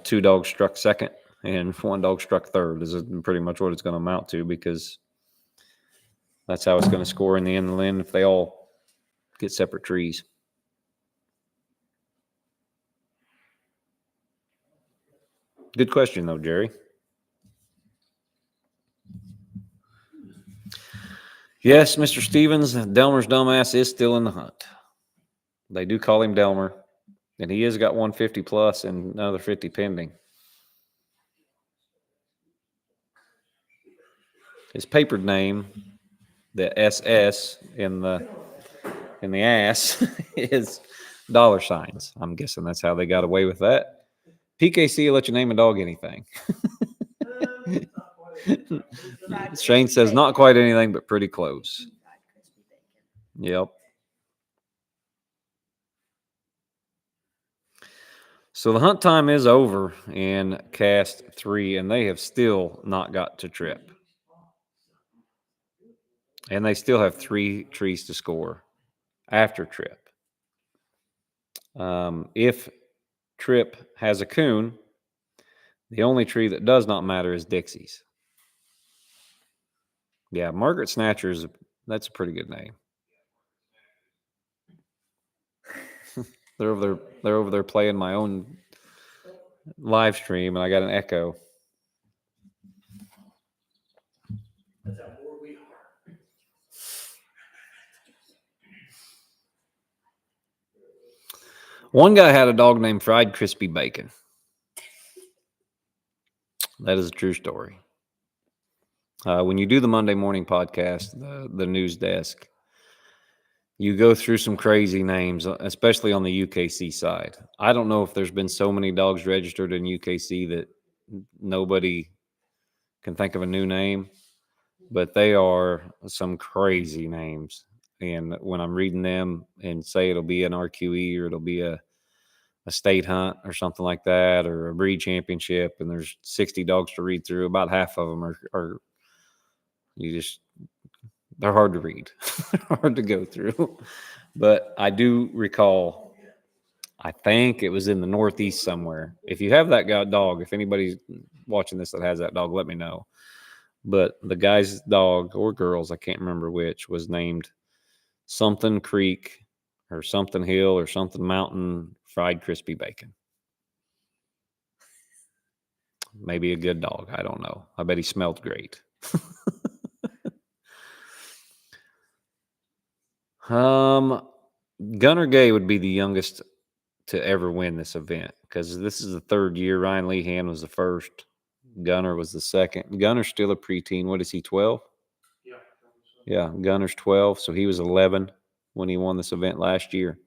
two dogs struck second, and one dog struck third. This is pretty much what it's going to amount to, because that's how it's going to score in the end if they all get separate trees. Good question, though, Jerry. Yes, Mr. Stevens, Delmer's dumbass is still in the hunt. They do call him Delmer, and he has got 150 plus and another 50 pending. His papered name, the SS in the ass, is dollar signs. I'm guessing that's how they got away with that. PKC will let you name a dog anything. Shane says not quite anything, but pretty close. Yep. So the hunt time is over in cast 3, and they have still not got to Trip. And they still have 3 trees to score after Trip. If Trip has a coon, the only tree that does not matter is Dixie's. Yeah, Margaret Snatcher that's a pretty good name. They're over there playing my own live stream, and I got an echo. That's how bored we are. One guy had a dog named Fried Crispy Bacon. That is a true story. When you do the Monday morning podcast, the news desk, you go through some crazy names, especially on the UKC side. I don't know if there's been so many dogs registered in UKC that nobody can think of a new name, but they are some crazy names. And when I'm reading them and say it'll be an RQE or it'll be a state hunt or something like that, or a breed championship, and there's 60 dogs to read through, about half of them are they're hard to read, hard to go through. But I do recall, I think it was in the Northeast somewhere. If you have that dog, if anybody's watching this that has that dog, let me know. But the guy's dog, or girls, I can't remember which, was named something Creek or something Hill or something Mountain Fried Crispy Bacon. Maybe a good dog. I don't know. I bet he smelled great. Gunnar Gay would be the youngest to ever win this event because this is the third year. Ryan Lehan was the first. Gunnar was the second. Gunnar's still a preteen. What is he, 12? Yeah. Yeah, Gunner's 12, so he was 11 when he won this event last year.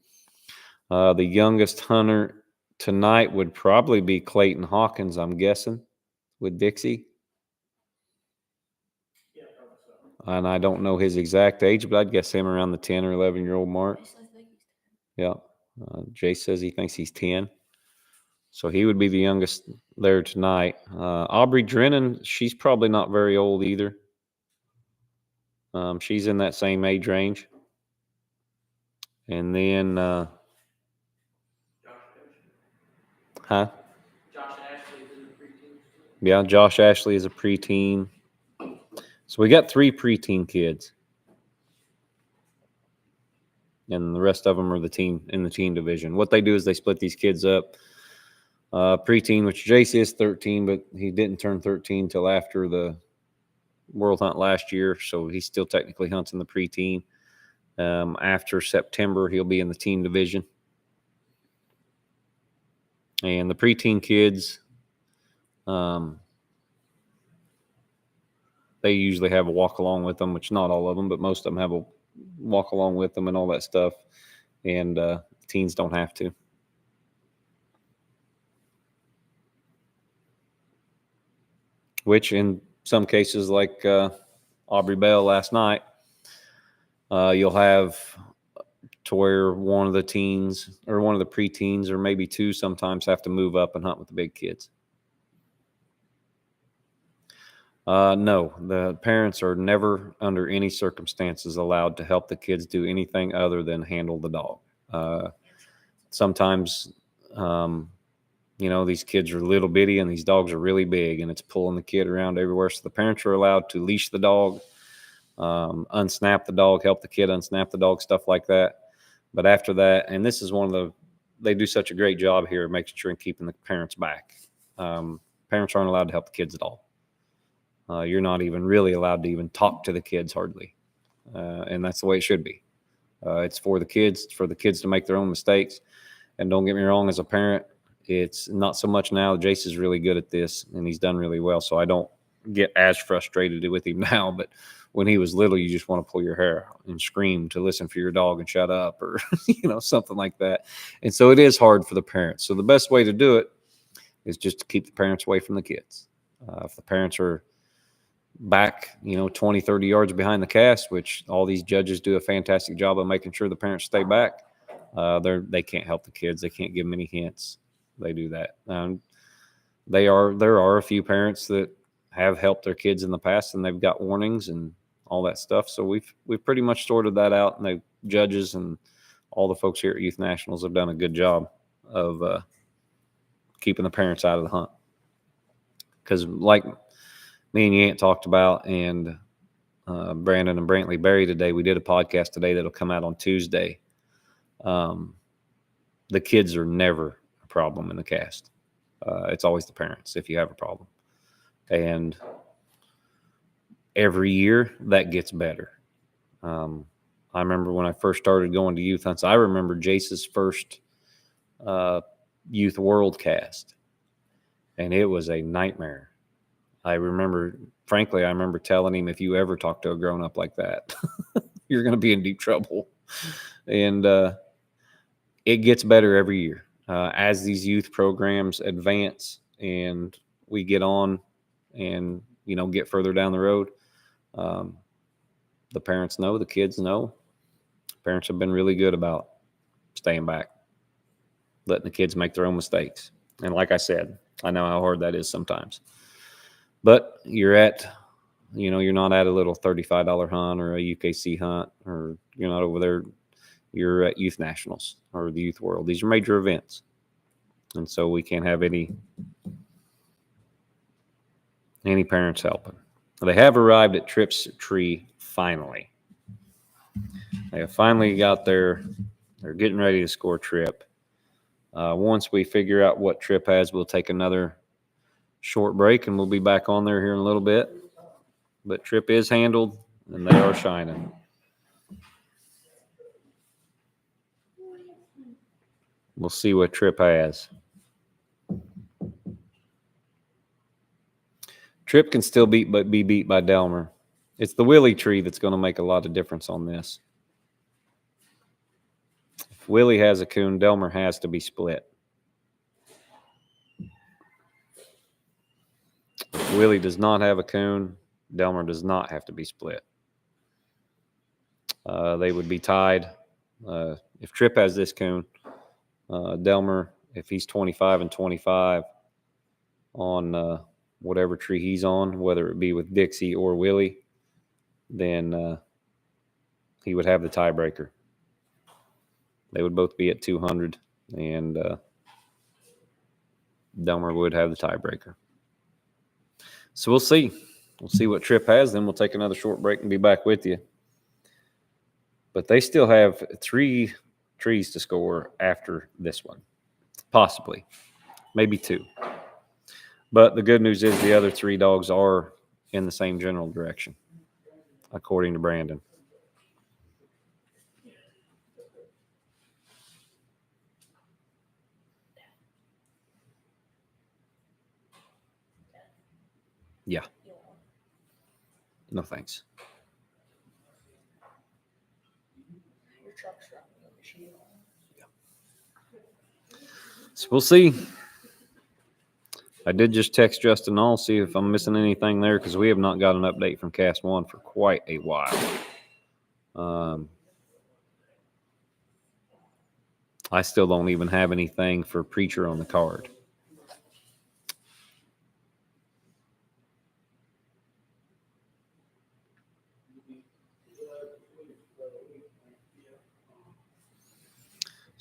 The youngest hunter tonight would probably be Clayton Hawkins, I'm guessing, with Dixie. Yeah, probably so. And I don't know his exact age, but I'd guess him around the 10 or 11-year-old mark. Yeah. Jay says he thinks he's 10. So he would be the youngest there tonight. Aubrey Drennan, she's probably not very old either. She's in that same age range. And then, huh? Josh Ashley is in the preteen. Yeah, Josh Ashley is a preteen. So we got 3 preteen kids. And the rest of them are in the teen division. What they do is they split these kids up. Preteen, which Jace is 13, but he didn't turn 13 till after the World Hunt last year, so he still technically hunts in the preteen. After September, he'll be in the teen division. And the preteen kids, they usually have a walk along with them, which not all of them, but most of them have a walk along with them and all that stuff. And teens don't have to. Which in some cases, like Aubrey Bell last night, you'll have to where one of the teens or one of the preteens or maybe 2 sometimes have to move up and hunt with the big kids. No, the parents are never under any circumstances allowed to help the kids do anything other than handle the dog. Sometimes, these kids are little bitty and these dogs are really big and it's pulling the kid around everywhere. So the parents are allowed to leash the dog, unsnap the dog, help the kid unsnap the dog, stuff like that. But after that, and this is they do such a great job here of making sure and keeping the parents back. Parents aren't allowed to help the kids at all. You're not even really allowed to even talk to the kids hardly. And that's the way it should be. It's for the kids to make their own mistakes. And don't get me wrong, as a parent, it's not so much now. Jace is really good at this and he's done really well. So I don't get as frustrated with him now, but when he was little, you just want to pull your hair out and scream to listen for your dog and shut up or, something like that. And so it is hard for the parents. So the best way to do it is just to keep the parents away from the kids. If the parents are back, 20, 30 yards behind the cast, which all these judges do a fantastic job of making sure the parents stay back, they can't help the kids. They can't give them any hints. They do that. There are a few parents that have helped their kids in the past and they've got warnings, and all that stuff. So we've pretty much sorted that out, and the judges and all the folks here at Youth Nationals have done a good job of keeping the parents out of the hunt. Because like me and Yant talked about, and Brandon and Brantley Berry today, we did a podcast today that'll come out on Tuesday. The kids are never a problem in the cast. It's always the parents if you have a problem. And every year that gets better. I remember when I first started going to youth hunts, I remember Jace's first Youth World cast, and it was a nightmare. I remember telling him, if you ever talk to a grown-up like that, you're going to be in deep trouble. And it gets better every year. As these youth programs advance and we get on and, get further down the road, the parents know, the kids know. Parents have been really good about staying back, letting the kids make their own mistakes. And like I said, I know how hard that is sometimes. But you're not at a little $35 hunt or a UKC hunt, or you're not over there. You're at Youth Nationals or the Youth World. These are major events. And so we can't have any parents helping. They have arrived at Tripp's tree finally. They have finally got there. They're getting ready to score Tripp. Once we figure out what Tripp has, we'll take another short break, and we'll be back on there here in a little bit. But Tripp is handled, and they are shining. We'll see what Tripp has. Tripp can still be beat by Delmer. It's the Willie tree that's going to make a lot of difference on this. If Willie has a coon, Delmer has to be split. If Willie does not have a coon, Delmer does not have to be split. They would be tied. If Tripp has this coon, Delmer, if he's 25 and 25 on whatever tree he's on, whether it be with Dixie or Willie, then he would have the tiebreaker. They would both be at 200, and Delmer would have the tiebreaker. So we'll see. We'll see what Tripp has. Then we'll take another short break and be back with you. But they still have 3 trees to score after this one. Possibly. Maybe 2. But the good news is the other 3 dogs are in the same general direction, according to Brandon. Yeah. No thanks. Your truck's running the machine. So we'll see. I did just text Justin All, see if I'm missing anything there, because we have not got an update from Cast 1 for quite a while. I still don't even have anything for Preacher on the card.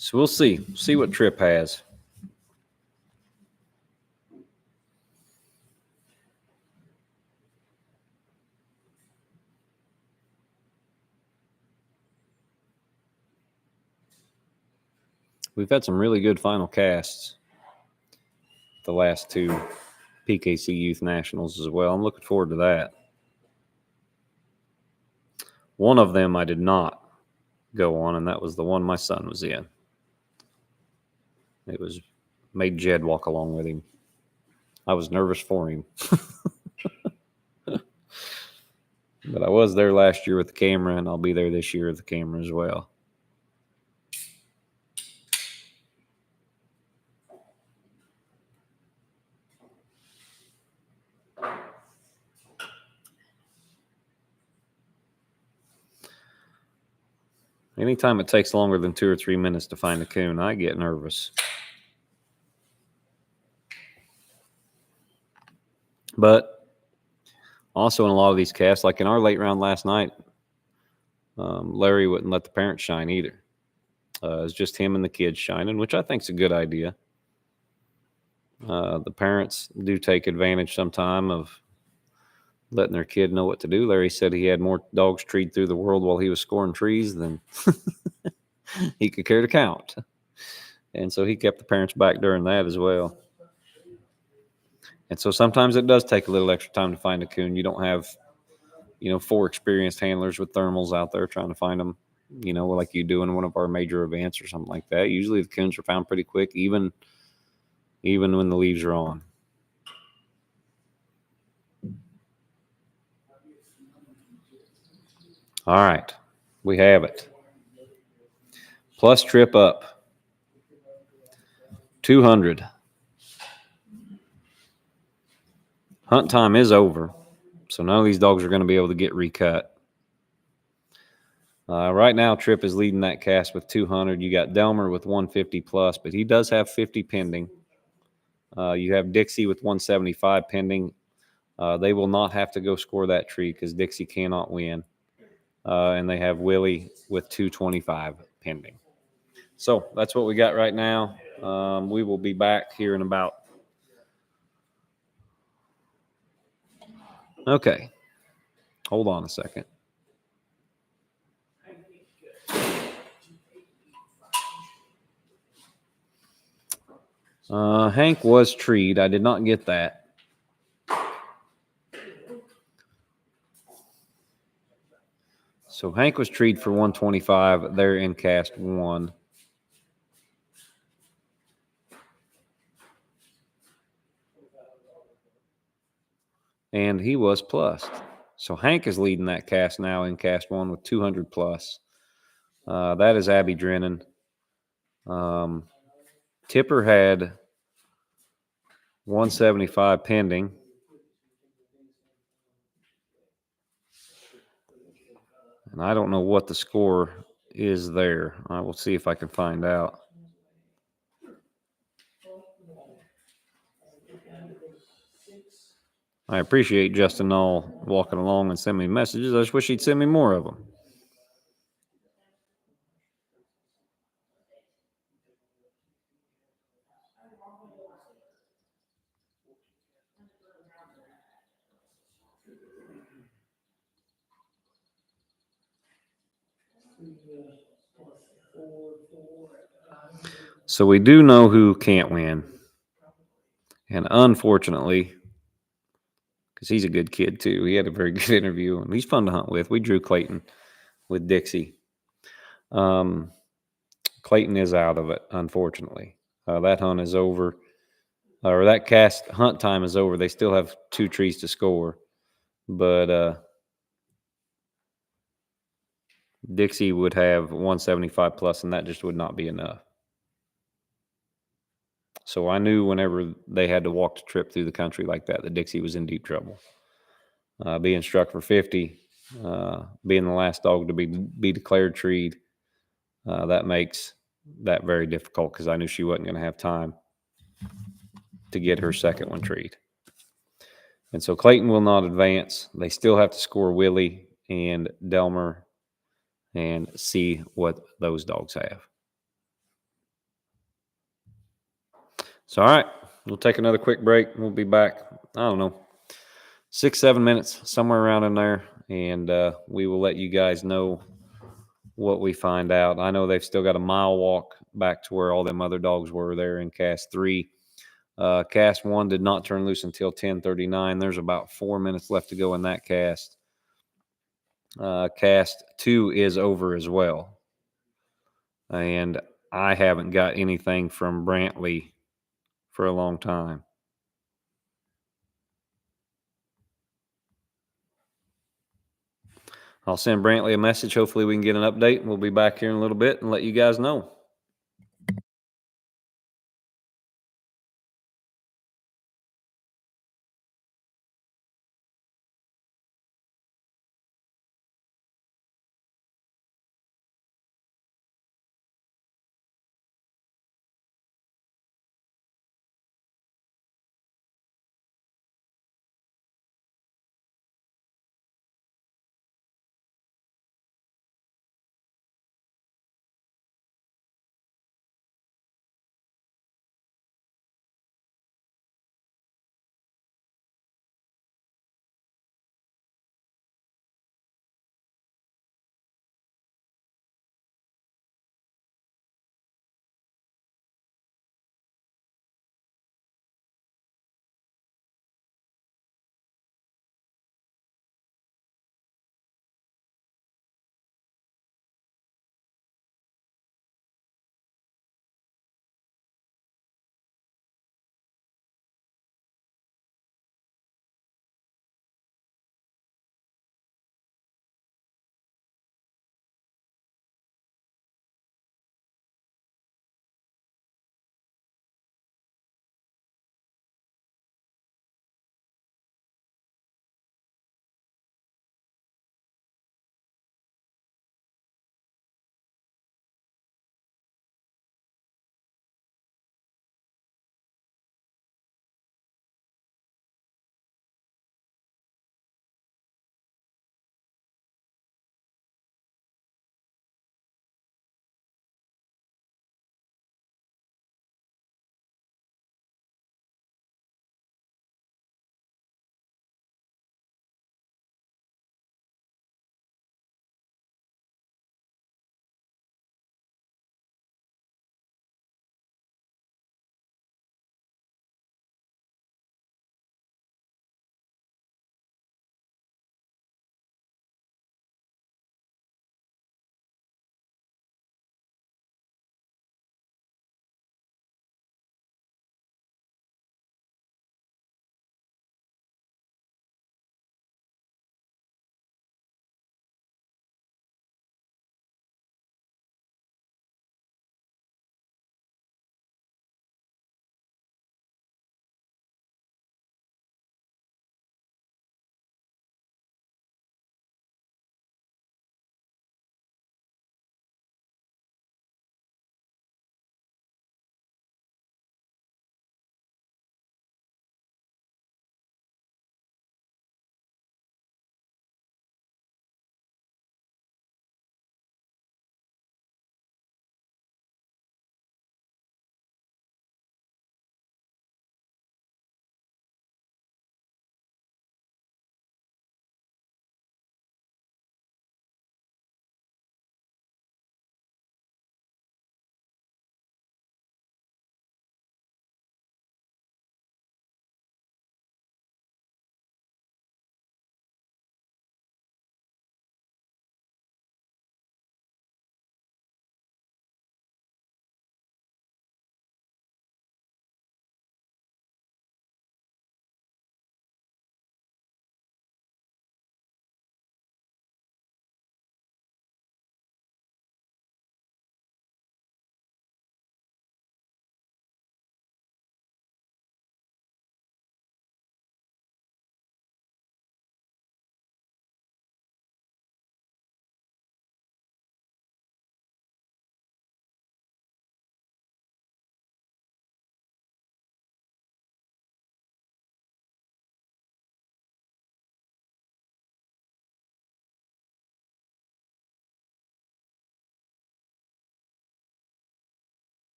So we'll see. See what Tripp has. We've had some really good final casts the last 2 PKC Youth Nationals as well. I'm looking forward to that. One of them I did not go on, and that was the one my son was in. It was made Jed walk along with him. I was nervous for him. But I was there last year with the camera, and I'll be there this year with the camera as well. Anytime it takes longer than 2 or 3 minutes to find a coon, I get nervous. But Also, in a lot of these casts, like in our late round last night, Larry wouldn't let the parents shine either. It's just him and the kids shining, which I think is a good idea. The parents do take advantage sometime of letting their kid know what to do. Larry said he had more dogs treed through the world while he was scoring trees than he could care to count. And so he kept the parents back during that as well. And so sometimes it does take a little extra time to find a coon. You don't have, 4 experienced handlers with thermals out there trying to find them, like you do in one of our major events or something like that. Usually the coons are found pretty quick, even when the leaves are on. All right, we have it. Plus trip up. 200. Hunt time is over, so none of these dogs are going to be able to get recut. Right now, Tripp is leading that cast with 200. You got Delmer with 150 plus, but he does have 50 pending. You have Dixie with 175 pending. They will not have to go score that tree because Dixie cannot win. And they have Willie with 225 pending. So that's what we got right now. We will be back here in about. Okay. Hold on a second. Hank was treed. I did not get that. So Hank was treed for 125 there in cast 1. And he was plus. So Hank is leading that cast now in cast 1 with 200 plus. That is Abby Drennan. Tipper had 175 pending. And I don't know what the score is there. I will see if I can find out. I appreciate Justin Knoll walking along and sending me messages. I just wish he'd send me more of them. So we do know who can't win. And unfortunately, because he's a good kid too, he had a very good interview and he's fun to hunt with. We drew Clayton with Dixie. Clayton is out of it, unfortunately. That hunt is over, or that cast hunt time is over. They still have 2 trees to score, but Dixie would have 175 plus, and that just would not be enough. So I knew whenever they had to walk the trip through the country like that Dixie was in deep trouble. Being struck for 50, being the last dog to be declared treed, that makes that very difficult because I knew she wasn't going to have time to get her second one treed. And so Clayton will not advance. They still have to score Willie and Delmer and see what those dogs have. So, all right, we'll take another quick break. We'll be back, I don't know, 6-7 minutes, somewhere around in there, and we will let you guys know what we find out. I know they've still got a mile walk back to where all them other dogs were there in cast 3. Cast 1 did not turn loose until 10:39. There's about 4 minutes left to go in that cast. Cast 2 is over as well. And I haven't got anything from Brantley for a long time. I'll send Brantley a message. Hopefully we can get an update. We'll be back here in a little bit and let you guys know.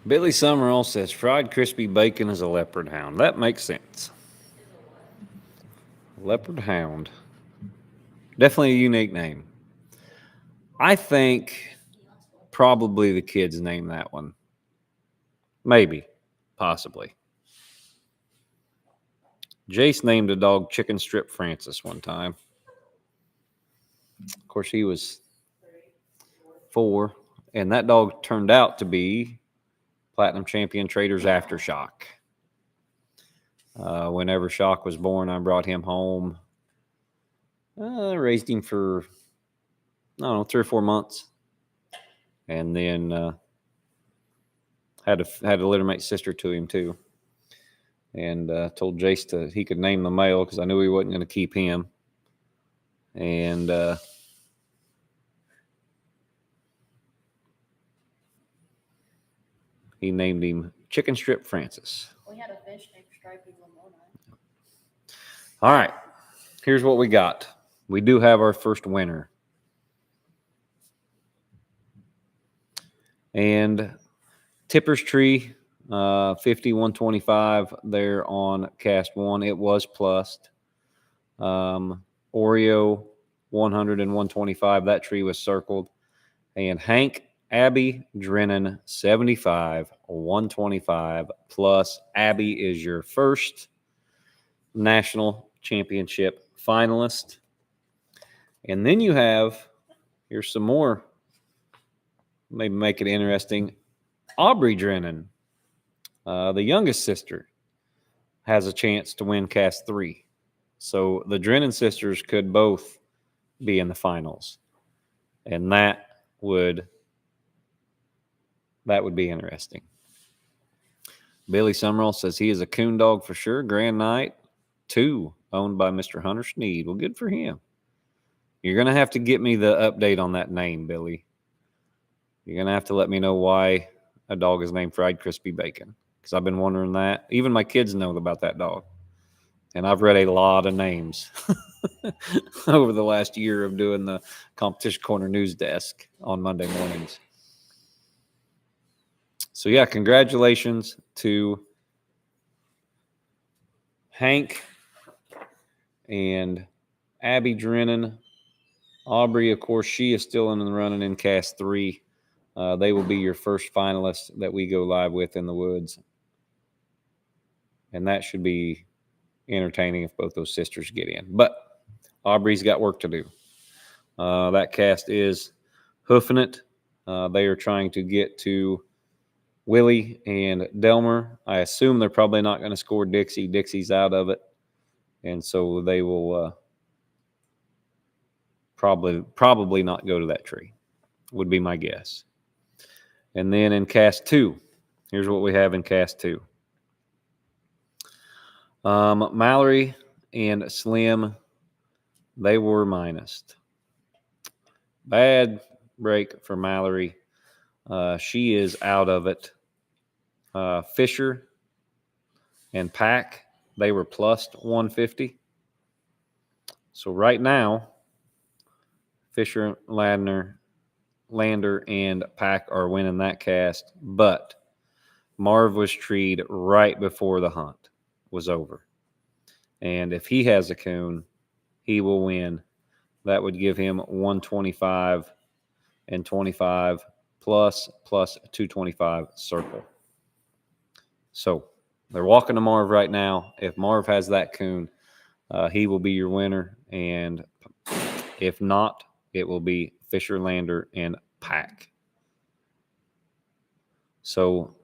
Billy Summerall says fried crispy bacon is a leopard hound. That makes sense. Leopard hound. Definitely a unique name. I think probably the kids named that one. Maybe. Possibly. Jace named a dog Chicken Strip Francis one time. Of course, he was 4, and that dog turned out to be Platinum Champion Traders Aftershock. Whenever Shock was born, I brought him home. Raised him for, I don't know, 3 or 4 months. And then had a littermate sister to him, too. And told Jace he could name the male because I knew he wasn't going to keep him. And he named him Chicken Strip Francis. We had a fish named Stripey Lamona. All right. Here's what we got. We do have our first winner. And Tipper's Tree, 50-125 there on cast 1. It was plussed. Oreo, 100 and 125. That tree was circled. And Hank Abby Drennan, 75, 125 plus. Abby is your first national championship finalist. And then you have, here's some more, maybe make it interesting. Aubrey Drennan, the youngest sister, has a chance to win cast 3. So the Drennan sisters could both be in the finals. And that would be interesting. Billy Summerall says he is a coon dog for sure. Grand Night 2, owned by Mr. Hunter Sneed. Well, good for him. You're going to have to get me the update on that name, Billy. You're going to have to let me know why a dog is named Fried Crispy Bacon, because I've been wondering that. Even my kids know about that dog. And I've read a lot of names over the last year of doing the Competition Corner news desk on Monday mornings. So, yeah, congratulations to Hank and Abby Drennan. Aubrey, of course, she is still in the running in cast 3. They will be your first finalists that we go live with in the woods. And that should be entertaining if both those sisters get in. But Aubrey's got work to do. That cast is hoofing it. They are trying to get to Willie and Delmer. I assume they're probably not going to score Dixie. Dixie's out of it. And so they will probably not go to that tree, would be my guess. And then in cast 2, here's what we have in cast 2. Mallory and Slim, they were minused. Bad break for Mallory. She is out of it. Fisher and Pack, they were plus 150. So right now, Fisher, Lander, and Pack are winning that cast. But Marv was treed right before the hunt was over. And if he has a coon, he will win. That would give him 125 and 25 plus 225 circle. So they're walking to Marv right now. If Marv has that coon, he will be your winner. And if not, it will be Fisher, Lander, and Pack. So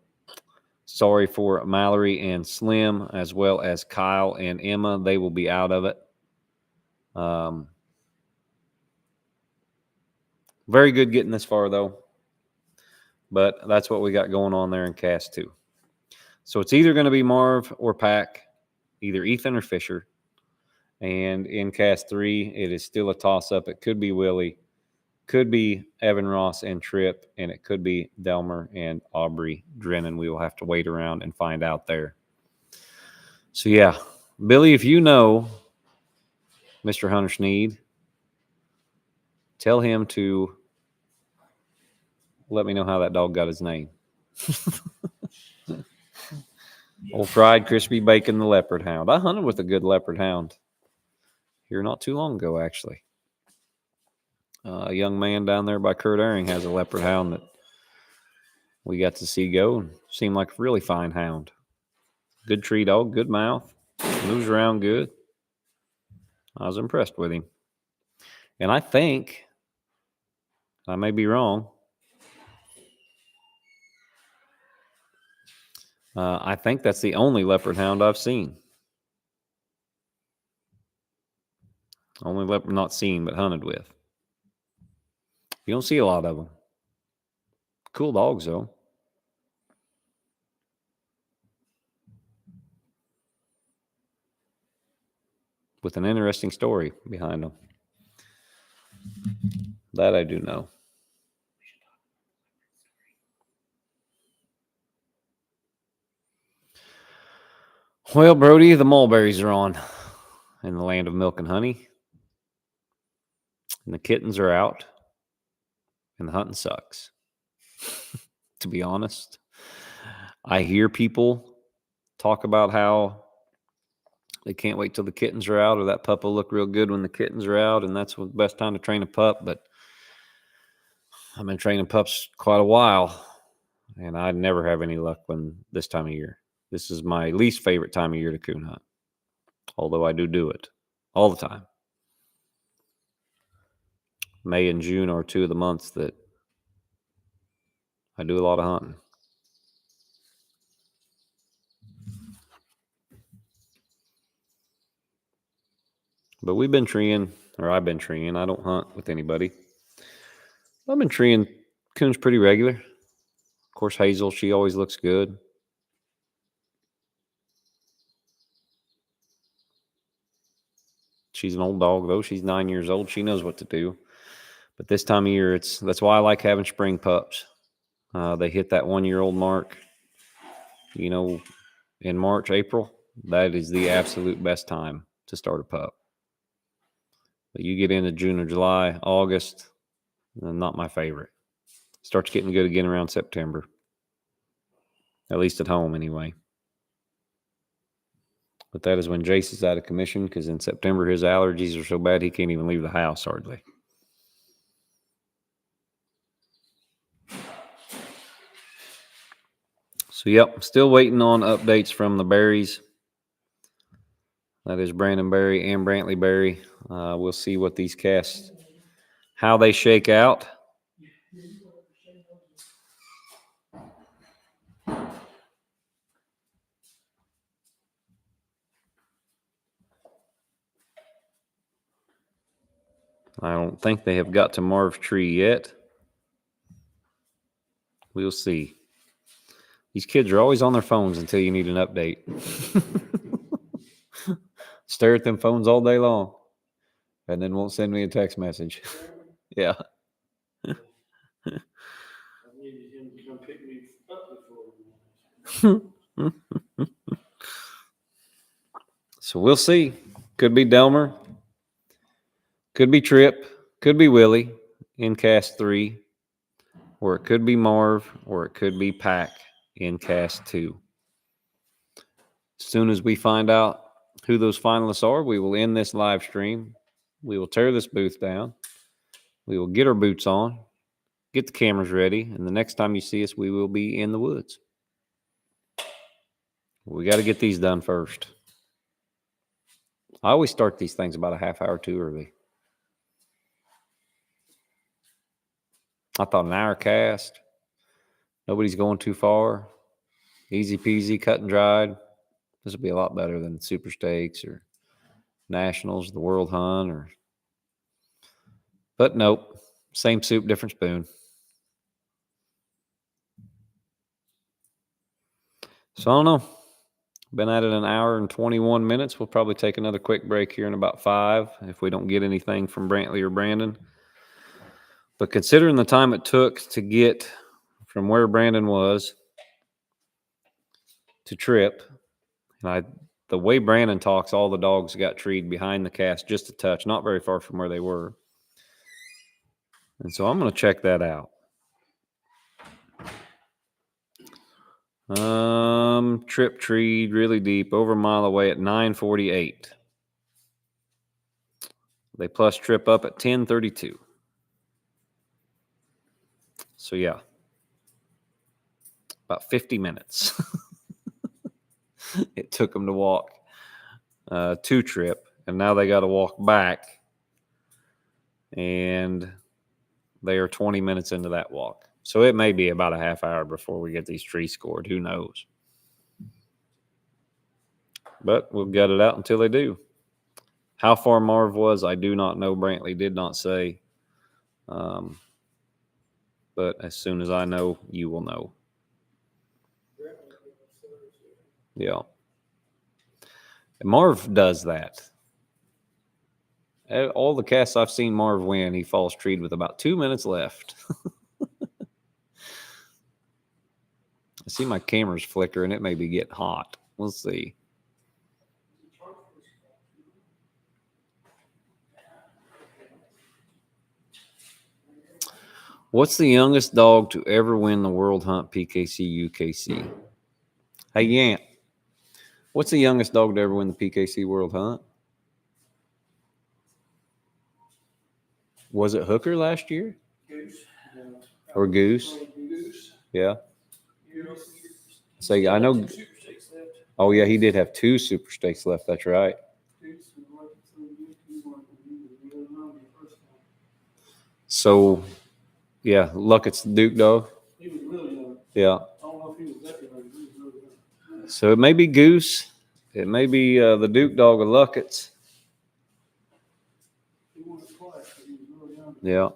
sorry for Mallory and Slim, as well as Kyle and Emma. They will be out of it. Very good getting this far, though. But that's what we got going on there in cast 2. So it's either going to be Marv or Pack, either Ethan or Fisher. And in cast 3, it is still a toss-up. It could be Willie, could be Evan Ross and Tripp, and it could be Delmer and Aubrey Drennan. We will have to wait around and find out there. So, yeah, Billy, if you know Mr. Hunter Sneed, tell him to let me know how that dog got his name. Old fried crispy bacon, the leopard hound. I hunted with a good leopard hound here not too long ago, actually. A young man down there by Kurt Ehring has a leopard hound that we got to see go and seemed like a really fine hound. Good tree dog, good mouth, moves around good. I was impressed with him. And I think, I may be wrong, I think that's the only leopard hound I've seen. Only leopard not seen, but hunted with. You don't see a lot of them. Cool dogs, though. With an interesting story behind them. That I do know. Well, Brody, the mulberries are on in the land of milk and honey. And the kittens are out. And the hunting sucks. To be honest. I hear people talk about how they can't wait till the kittens are out, or that pup will look real good when the kittens are out, and that's the best time to train a pup. But I've been training pups quite a while, and I never have any luck when this time of year. This is my least favorite time of year to coon hunt, although I do it all the time. May and June are two of the months that I do a lot of hunting. But we've been treeing, or I've been treeing. I don't hunt with anybody. I've been treeing coons pretty regular. Of course, Hazel, she always looks good. She's an old dog, though. She's 9 years old. She knows what to do. But this time of year, that's why I like having spring pups. They hit that 1-year-old mark, in March, April. That is the absolute best time to start a pup. But you get into June or July, August, not my favorite. Starts getting good again around September. At least at home, anyway. But that is when Jace is out of commission, because in September his allergies are so bad he can't even leave the house hardly. So, yep, still waiting on updates from the Berries. That is Brandon Berry and Brantley Berry. We'll see what these casts, how they shake out. I don't think they have got to Marv Tree yet. We'll see. These kids are always on their phones until you need an update. Stare at them phones all day long and then won't send me a text message. Yeah. I needed him to come pick me up before. So we'll see. Could be Delmer. Could be Tripp. Could be Willie in cast 3. Or it could be Marv. Or it could be Pack in cast 2. As soon as we find out who those finalists are, we will end this live stream. We will tear this booth down. We will get our boots on, get the cameras ready, and the next time you see us, we will be in the woods. We got to get these done first. I always start these things about a half hour too early. I thought an hour cast. Nobody's going too far. Easy peasy, cut and dried. This will be a lot better than Super Stakes or Nationals, the World Hunt, but nope. Same soup, different spoon. So I don't know. Been at it an hour and 21 minutes. We'll probably take another quick break here in about 5 if we don't get anything from Brantley or Brandon. But considering the time it took to get from where Brandon was to Tripp, and the way Brandon talks, all the dogs got treed behind the cast just a touch, not very far from where they were. And so I'm going to check that out. Trip treed really deep, over a mile away at 9:48. They plus trip up at 10:32. So yeah, about 50 minutes. It took them to walk to trip, and now they got to walk back, and they are 20 minutes into that walk. So it may be about a half hour before we get these trees scored. Who knows? But we'll gut it out until they do. How far Marv was, I do not know. Brantley did not say. But as soon as I know, you will know. Yeah. And Marv does that. All the casts I've seen Marv win, he falls treed with about 2 minutes left. I see my camera's flickering. It may be getting hot. We'll see. What's the youngest dog to ever win the World Hunt PKC UKC? Hey, Yant. What's the youngest dog to ever win the PKC World Hunt? Was it Hooker last year? Goose. Or Goose? Goose. Yeah. Goose. So I know. Two super stakes left. Oh, yeah, he did have 2 super stakes left. That's right. Goose was lucky, so he won the really long first time. So, yeah, Luckett's the Duke dog. He was really young. Yeah. I don't know if he was that young. He was really young. So it may be Goose. It may be the Duke dog of Luckett's. He won it twice, but he was really young. Yeah.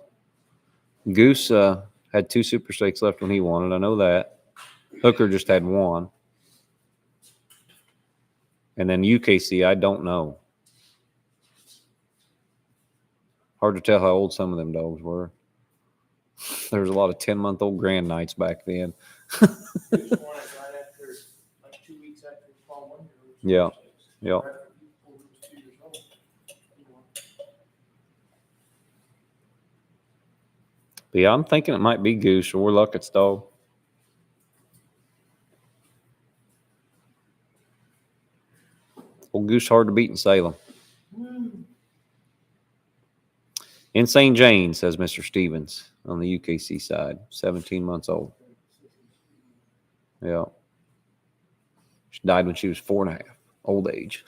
Goose had 2 super stakes left when he won it. I know that. Hooker just had 1. And then UKC, I don't know. Hard to tell how old some of them dogs were. There was a lot of 10-month-old Grand Knights back then. Goose won it right after, like 2 weeks after his fall 1 year. Yeah. Yeah. Right after he was 2 years old. He won. But yeah, I'm thinking it might be Goose or Luckett's dog. Old Goose hard to beat in Salem. Insane Jane, says Mr. Stevens on the UKC side. 17 months old. Yeah. She died when she was 4.5. Old age.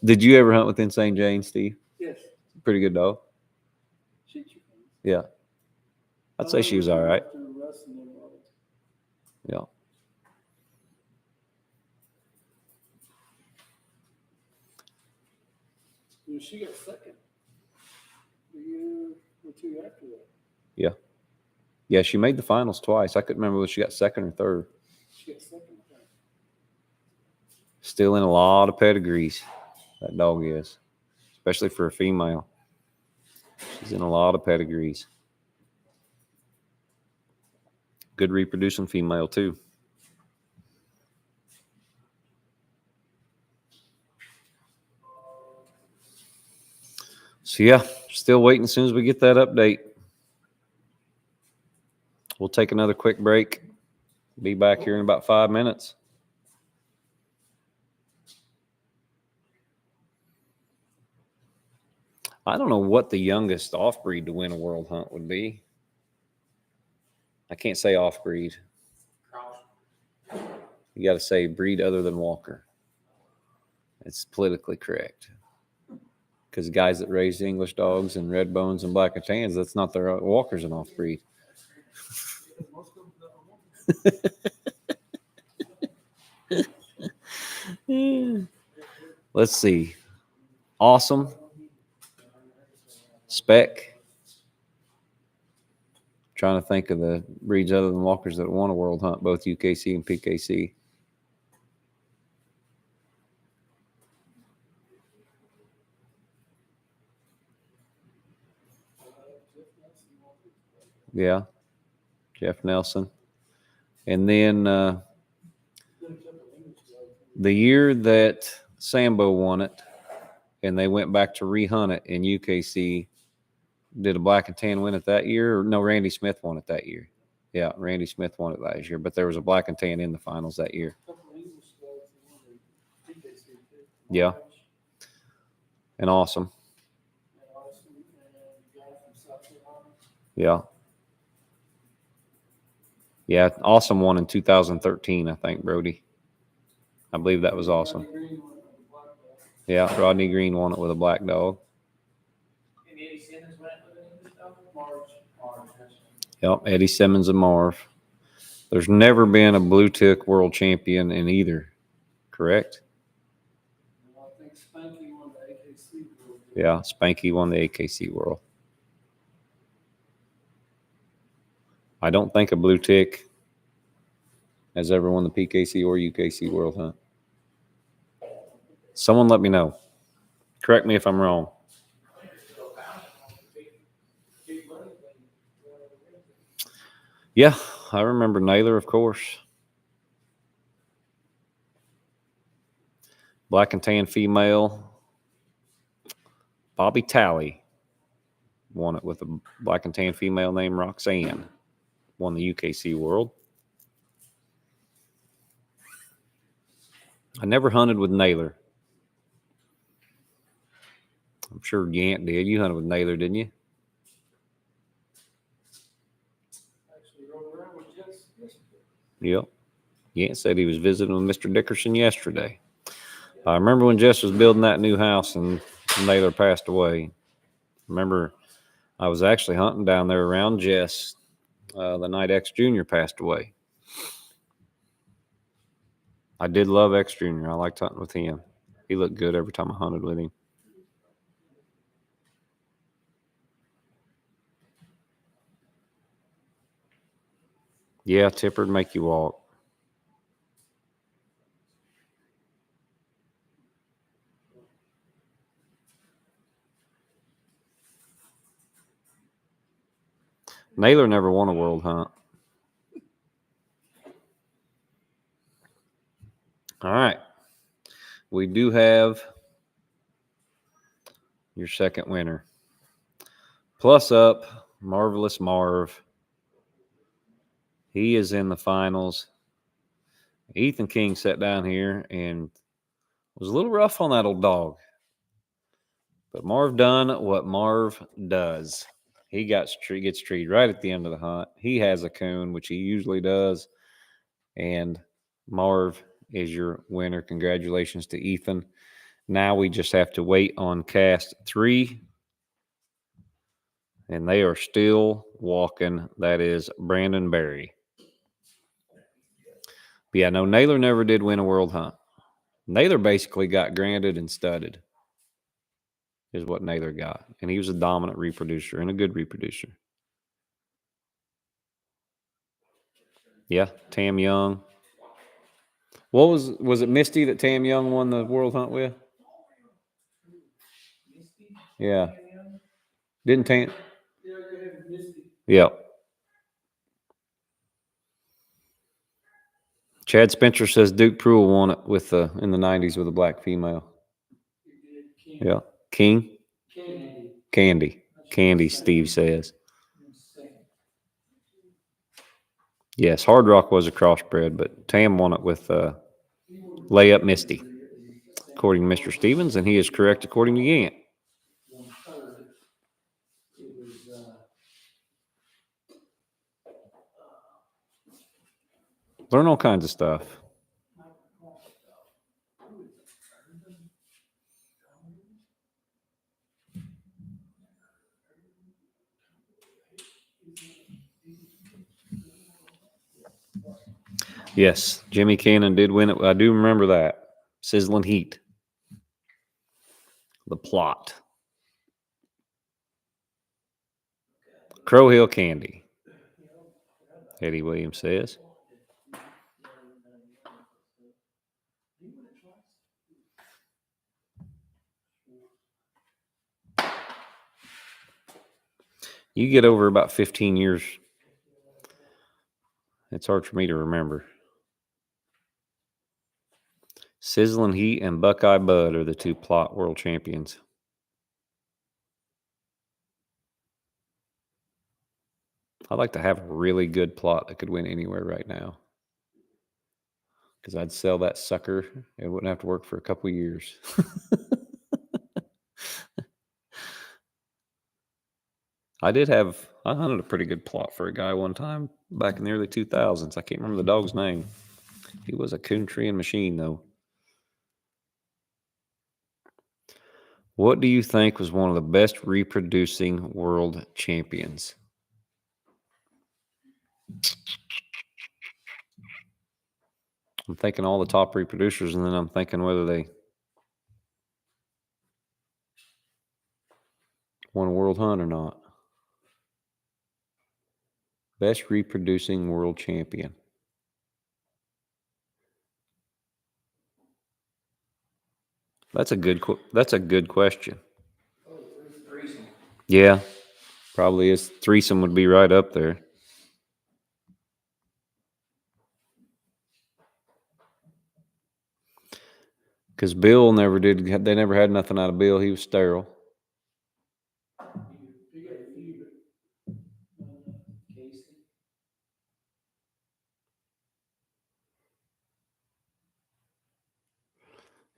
Did you ever hunt with Insane Jane, Steve? Yes. Pretty good dog. She cheated. Yeah. I'd say she was all right. Yeah. She got second the year or 2 after that. Yeah. Yeah, she made the finals twice. I couldn't remember whether she got second or third. She got second. I think. Still in a lot of pedigrees, that dog is, especially for a female. She's in a lot of pedigrees. Good reproducing female, too. So, yeah, still waiting as soon as we get that update. We'll take another quick break. Be back here in about 5 minutes. I don't know what the youngest off-breed to win a world hunt would be. I can't say off-breed. Cross. You got to say breed other than Walker. It's politically correct. Because guys that raise English dogs and red bones and black and tans, that's not their Walker's an off-breed. Let's see. Awesome. Spec. Trying to think of the breeds other than Walkers that won a world hunt, both UKC and PKC. Yeah. Jeff Nelson. And then the year that Sambo won it, and they went back to rehunt it in UKC. Did a black and tan win it that year? Or no, Randy Smith won it that year. Yeah, Randy Smith won it last year, but there was a black and tan in the finals that year. Yeah. And awesome. Yeah. Yeah, awesome won in 2013, I think, Brody. I believe that was awesome. Yeah, Rodney Green won it with a black dog. And Eddie Simmons went with an English dog? Yep, Eddie Simmons and Marv. There's never been a blue tick world champion in either, correct? I think Spanky won the AKC World. Yeah, Spanky won the AKC World. I don't think a blue tick has ever won the PKC or UKC World Hunt. Someone let me know. Correct me if I'm wrong. Yeah, I remember Naylor, of course. Black and tan female. Bobby Talley won it with a black and tan female named Roxanne. Won the UKC World. I never hunted with Naylor. I'm sure Yant did. You hunted with Naylor, didn't you? Actually rode around with Jess yesterday. Yep. Yant said he was visiting with Mr. Dickerson yesterday. I remember when Jess was building that new house and Naylor passed away. Remember, I was actually hunting down there around Jess the night X Jr. passed away. I did love X Jr. I liked hunting with him. He looked good every time I hunted with him. Yeah, Tipper'd make you walk. Naylor never won a world hunt. All right. We do have your second winner. Plus up, Marvelous Marv. He is in the finals. Ethan King sat down here and was a little rough on that old dog. But Marv done what Marv does. He gets treed right at the end of the hunt. He has a coon, which he usually does. And Marv is your winner. Congratulations to Ethan. Now we just have to wait on cast 3. And they are still walking. That is Brandon Berry. But yeah, no, Naylor never did win a world hunt. Naylor basically got granted and studded is what Naylor got. And he was a dominant reproducer and a good reproducer. Yeah, Tam Young. What was it Misty that Tam Young won the world hunt with? Yeah. Didn't Tam? Yeah. Chad Spencer says Duke Pruill won it with in the 90s with a black female. Yeah. King? Candy, Steve says. Yes, Hard Rock was a crossbred, but Tam won it with Layup Misty, according to Mr. Stevens, and he is correct according to Yant. Learn all kinds of stuff. Yes, Jimmy Cannon did win it. I do remember that. Sizzling Heat. The Plot. Crow Hill Candy. Eddie Williams says. You get over about 15 years. It's hard for me to remember. Sizzling Heat and Buckeye Bud are the two plot world champions. I'd like to have a really good plot that could win anywhere right now. Because I'd sell that sucker. It wouldn't have to work for a couple years. I hunted a pretty good plot for a guy one time back in the early 2000s. I can't remember the dog's name. He was a coon treeing machine, though. What do you think was one of the best reproducing world champions? I'm thinking all the top reproducers, and then I'm thinking whether they won a world hunt or not. Best reproducing world champion. That's a good question. Threesome. Yeah, probably is. Threesome would be right up there. Because Bill they never had nothing out of Bill. He was sterile.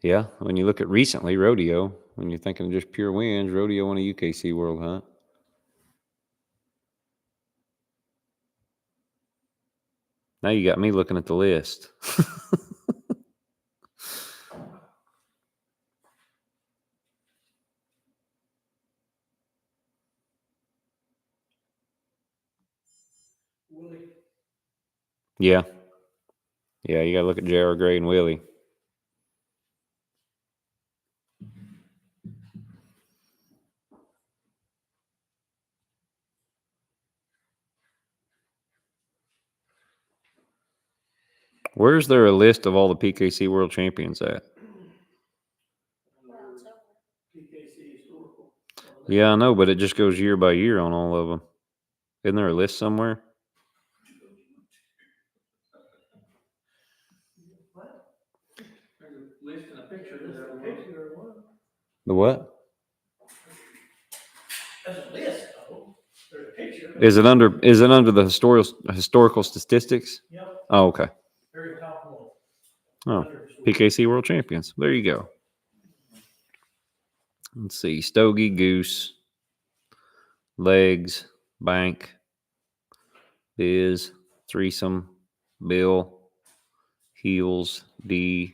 Yeah, when you look at recently, Rodeo, when you're thinking of just pure wins, Rodeo won a UKC World Hunt. Now you got me looking at the list. Willie. Yeah. Yeah, you got to look at J.R. Gray and Willie. Where's there a list of all the PKC World Champions at? PKC historical. Yeah, I know, but it just goes year by year on all of them. Isn't there a list somewhere? There's a list and a picture. There's a picture of one. The what? There's a list, though. There's a picture. Is it under the historical statistics? Yep, Oh, okay. very top one. Oh, Under historical. PKC World Champions. There you go. Let's see. Stogie, Goose, Legs, Bank, Biz, Threesome, Bill, Heels, D,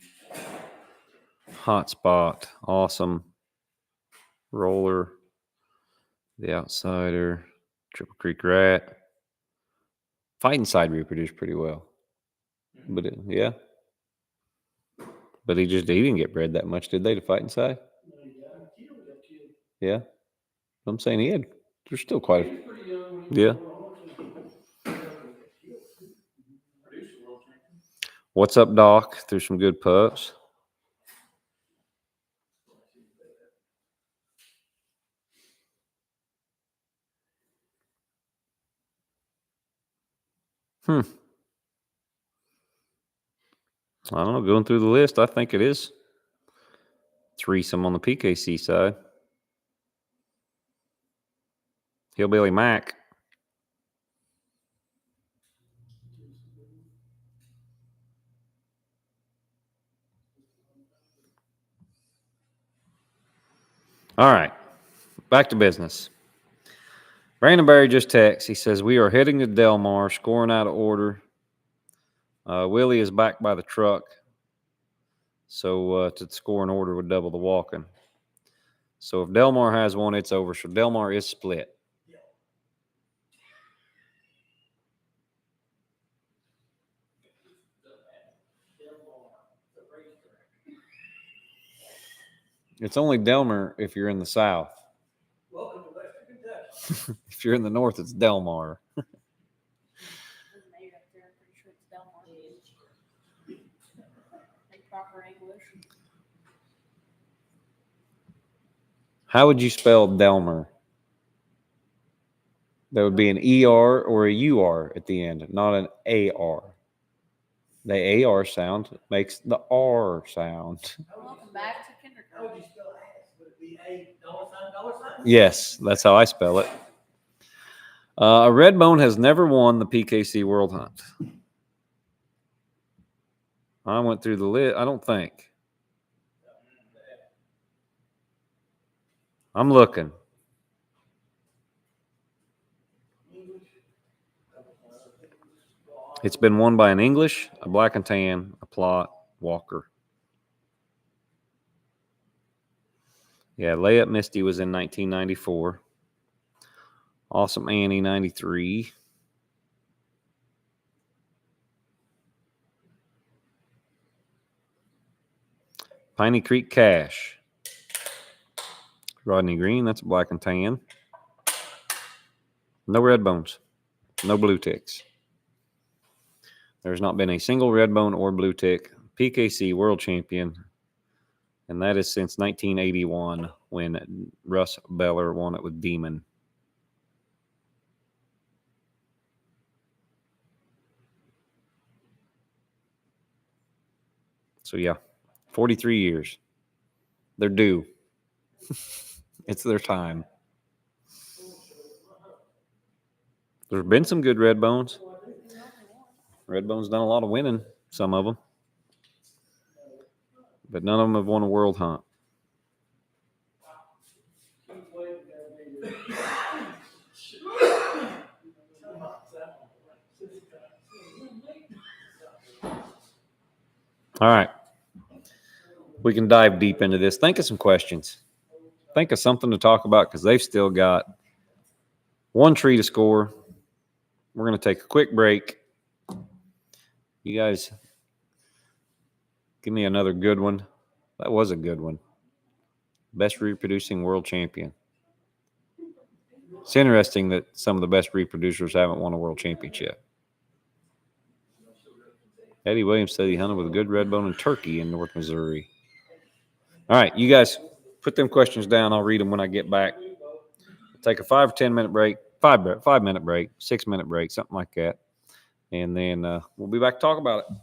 Hotspot, Awesome, Roller, The Outsider, Triple Creek Rat. Fighting Side reproduced pretty well. But yeah. But he didn't get bred that much, did they, to Fighting Side? No, he got killed. Yeah. I'm saying there's still quite He's pretty young when Yeah. What's up, Doc? Threw some good pups. I don't know. Going through the list, I think it is Threesome on the PKC side. Hillbilly Mac. All right. Back to business. Brandon Barry just texts. He says, we are heading to Delmar, scoring out of order. Willie is back by the truck. So to score in order would double the walking. So if Delmar has one, it's over. So Delmar is split. It's only Delmar if you're in the south. Welcome to Western Kentucky. If you're in the north, it's Delmar. Proper English. How would you spell Delmar? That would be an ER or a UR at the end, not an AR. The AR sound makes the R sound. Welcome back to How would kindergarten. you spell ass? Would it be a dollar sign, dollar sign? Yes, that's how I spell it. A red bone has never won the PKC World Hunt. I went through the list. I don't think. I'm looking. It's been won by an English, a black and tan, a plot, Walker. Yeah, Layup Misty was in 1994. Awesome Annie, 93. Piney Creek Cash. Rodney Green, that's a black and tan. No red bones. No blue ticks. There's not been a single red bone or blue tick PKC world champion, and that is since 1981 when Russ Beller won it with Demon. So, yeah, 43 years. They're due. It's their time. There's been some good red bones. Red bones done a lot of winning, some of them. But none of them have won a world hunt. All right. We can dive deep into this. Think of some questions. Think of something to talk about because they've still got one tree to score. We're going to take a quick break. You guys give me another good one. That was a good one. Best reproducing world champion. It's interesting that some of the best reproducers haven't won a world championship. Eddie Williams said he hunted with a good red bone in Turkey in North Missouri. All right, you guys put them questions down. I'll read them when I get back. Take a 5 or 10 minute break, 5 minute break, 6 minute break, something like that. And then we'll be back to talk about it.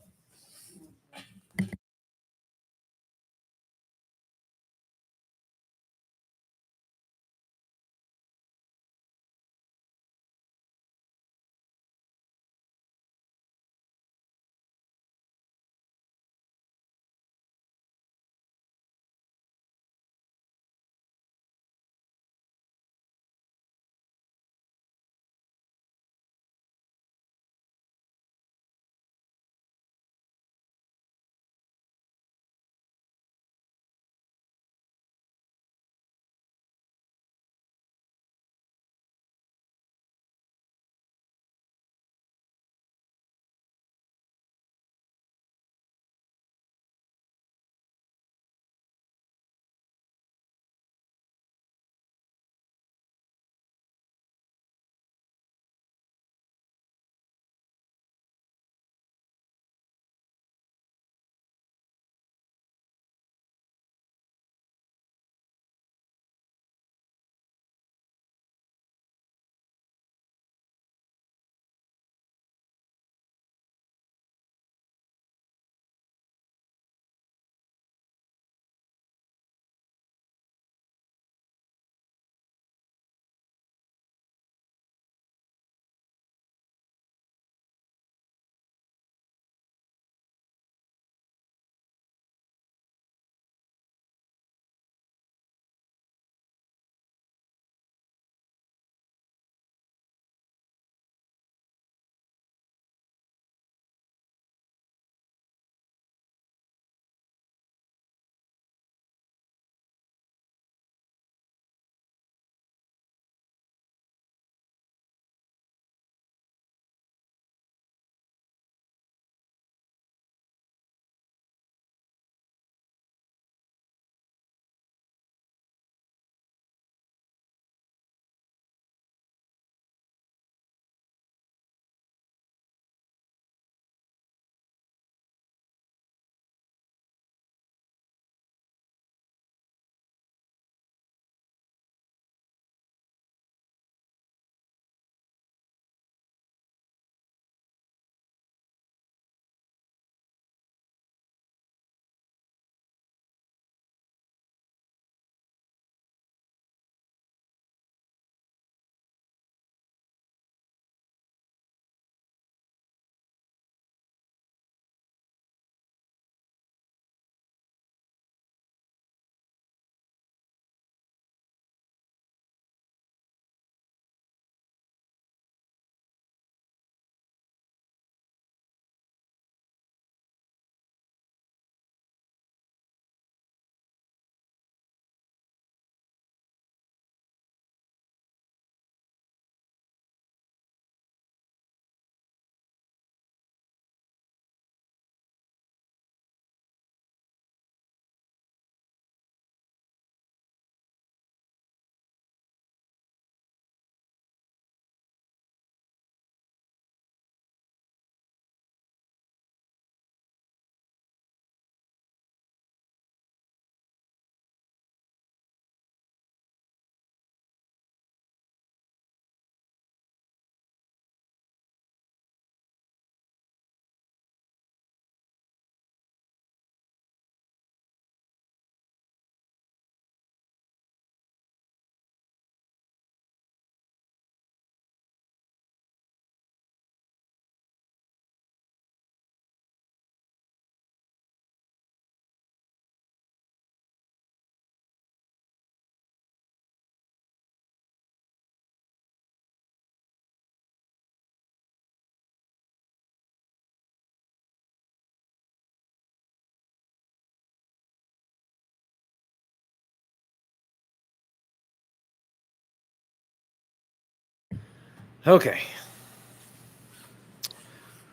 Okay.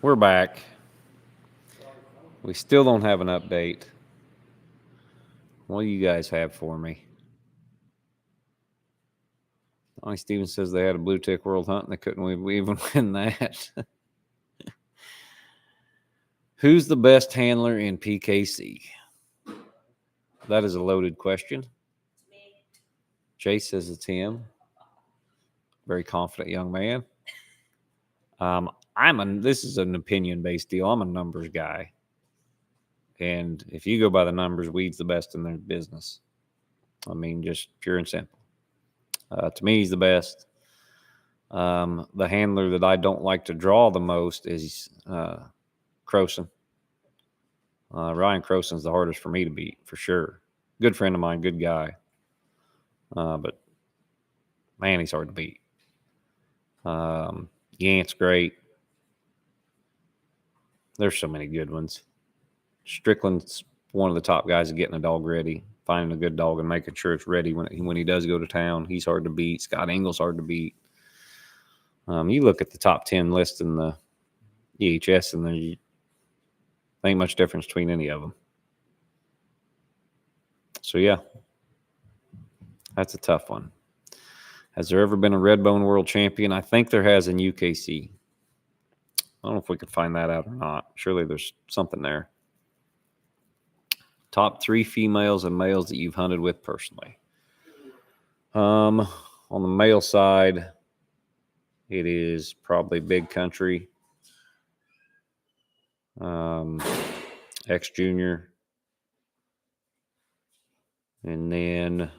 We're back. We still don't have an update. What do you guys have for me? Donnie Stevens says they had a blue tick world hunt and they couldn't even win that. Who's the best handler in PKC? That is a loaded question. Jay says it's him. Very confident young man. This is an opinion-based deal. I'm a numbers guy. And if you go by the numbers, Weed's the best in their business. I mean, just pure and simple. To me, he's the best. The handler that I don't like to draw the most is Croson. Ryan Croson's the hardest for me to beat, for sure. Good friend of mine, good guy. But, man, he's hard to beat. Yant's great. There's so many good ones. Strickland's one of the top guys at getting a dog ready, finding a good dog and making sure it's ready when he does go to town. He's hard to beat. Scott Engel's hard to beat. You look at the top 10 list in the EHS, and there ain't much difference between any of them. So, yeah, that's a tough one. Has there ever been a Redbone World Champion? I think there has in UKC. I don't know if we could find that out or not. Surely there's something there. Top 3 females and males that you've hunted with personally. On the male side, it is probably Big Country, X Junior, and then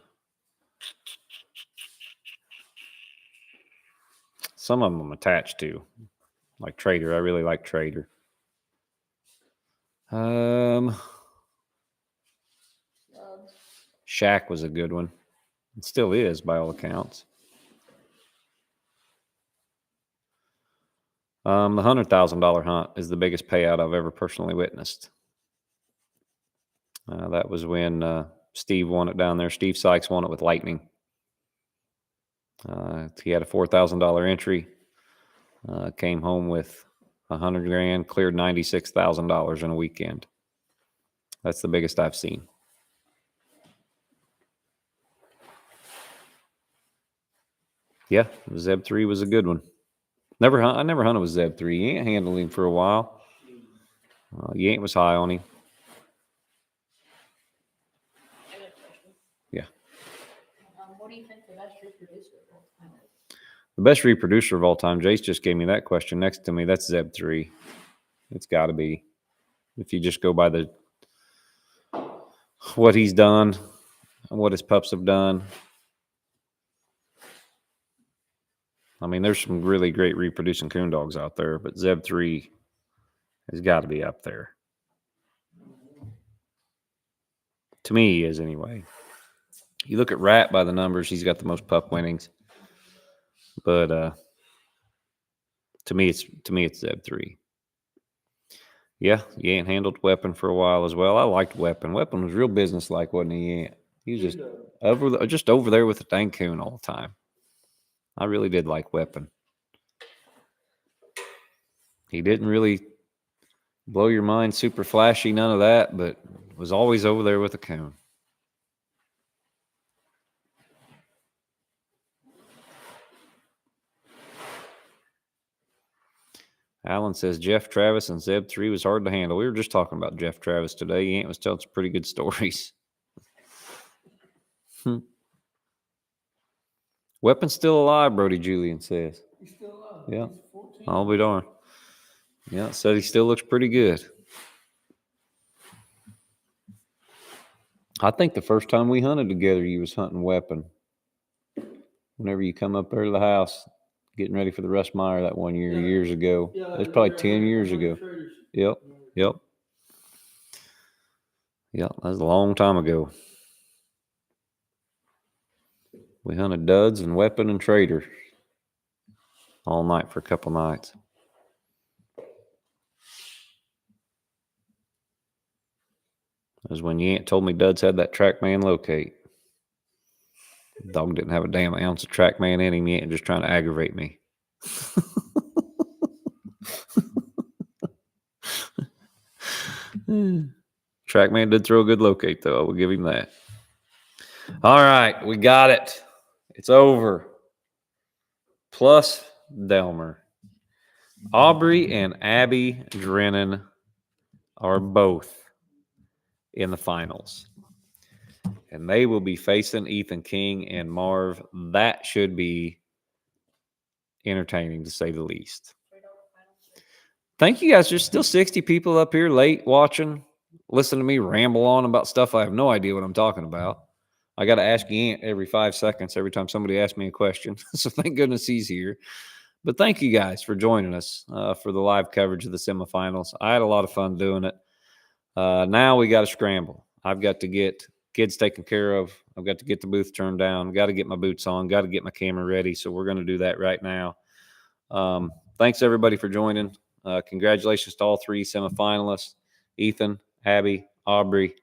some of them I'm attached to, like Trader. I really like Trader. Shaq was a good one. It still is, by all accounts. The $100,000 hunt is the biggest payout I've ever personally witnessed. That was when Steve won it down there. Steve Sykes won it with Lightning. He had a $4,000 entry. Came home with $100,000, cleared $96,000 in a weekend. That's the biggest I've seen. Yeah, Zeb 3 was a good one. I never hunted with Zeb 3. Yant handled him for a while. Yant was high on him. Yeah. What do you think the best reproducer of all time is? The best reproducer of all time, Jace just gave me that question next to me. That's Zeb 3. It's got to be. If you just go by what he's done and what his pups have done. I mean, there's some really great reproducing coon dogs out there, but Zeb 3 has got to be up there. To me, he is anyway. You look at Rat by the numbers, he's got the most pup winnings. But to me, it's Zeb 3. Yeah, Yant handled Weapon for a while as well. I liked Weapon. Weapon was real businesslike, wasn't he, Yant? He was just over there with the dang coon all the time. I really did like Weapon. He didn't really blow your mind, super flashy, none of that, but was always over there with a coon. Alan says Jeff Travis and Zeb 3 was hard to handle. We were just talking about Jeff Travis today. Yant was telling some pretty good stories. Weapon's still alive, Brody Julian says. He's still alive. Yeah. He's 14. I'll be darned. Yeah, said he still looks pretty good. I think the first time we hunted together, you was hunting Weapon. Whenever you come up there to the house, getting ready for the Russ Meyer that one year, years ago. Yeah, It's probably 10 years ago. Traders. Yep. Yeah, that was a long time ago. We hunted duds and Weapon and Trader all night for a couple nights. That was when Yant told me duds had that TrackMan locate. The dog didn't have a damn ounce of TrackMan in him yet and just trying to aggravate me. Trackman did throw a good locate, though. I will give him that. All right, we got it. It's over. Plus Delmer. Aubrey and Abby Drennan are both in the finals. And they will be facing Ethan King and Marv. That should be entertaining, to say the least. Thank you guys. There's still 60 people up here late watching, listen to me ramble on about stuff I have no idea what I'm talking about. I got to ask Yant every 5 seconds every time somebody asks me a question. So thank goodness he's here. But thank you guys for joining us for the live coverage of the semifinals. I had a lot of fun doing it. Now we got to scramble. I've got to get kids taken care of. I've got to get the booth turned down. Got to get my boots on. Got to get my camera ready. So we're going to do that right now. Thanks, everybody, for joining. Congratulations to all 3 semifinalists, Ethan, Abby, Aubrey.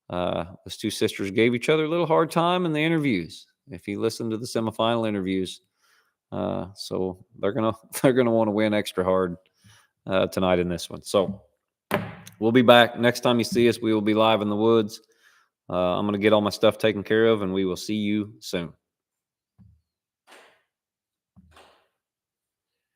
Those 2 sisters gave each other a little hard time in the interviews. If you listen to the semifinal interviews, so they're gonna want to win extra hard tonight in this one. So we'll be back next time you see us. We will be live in the woods. I'm gonna get all my stuff taken care of, and we will see you soon.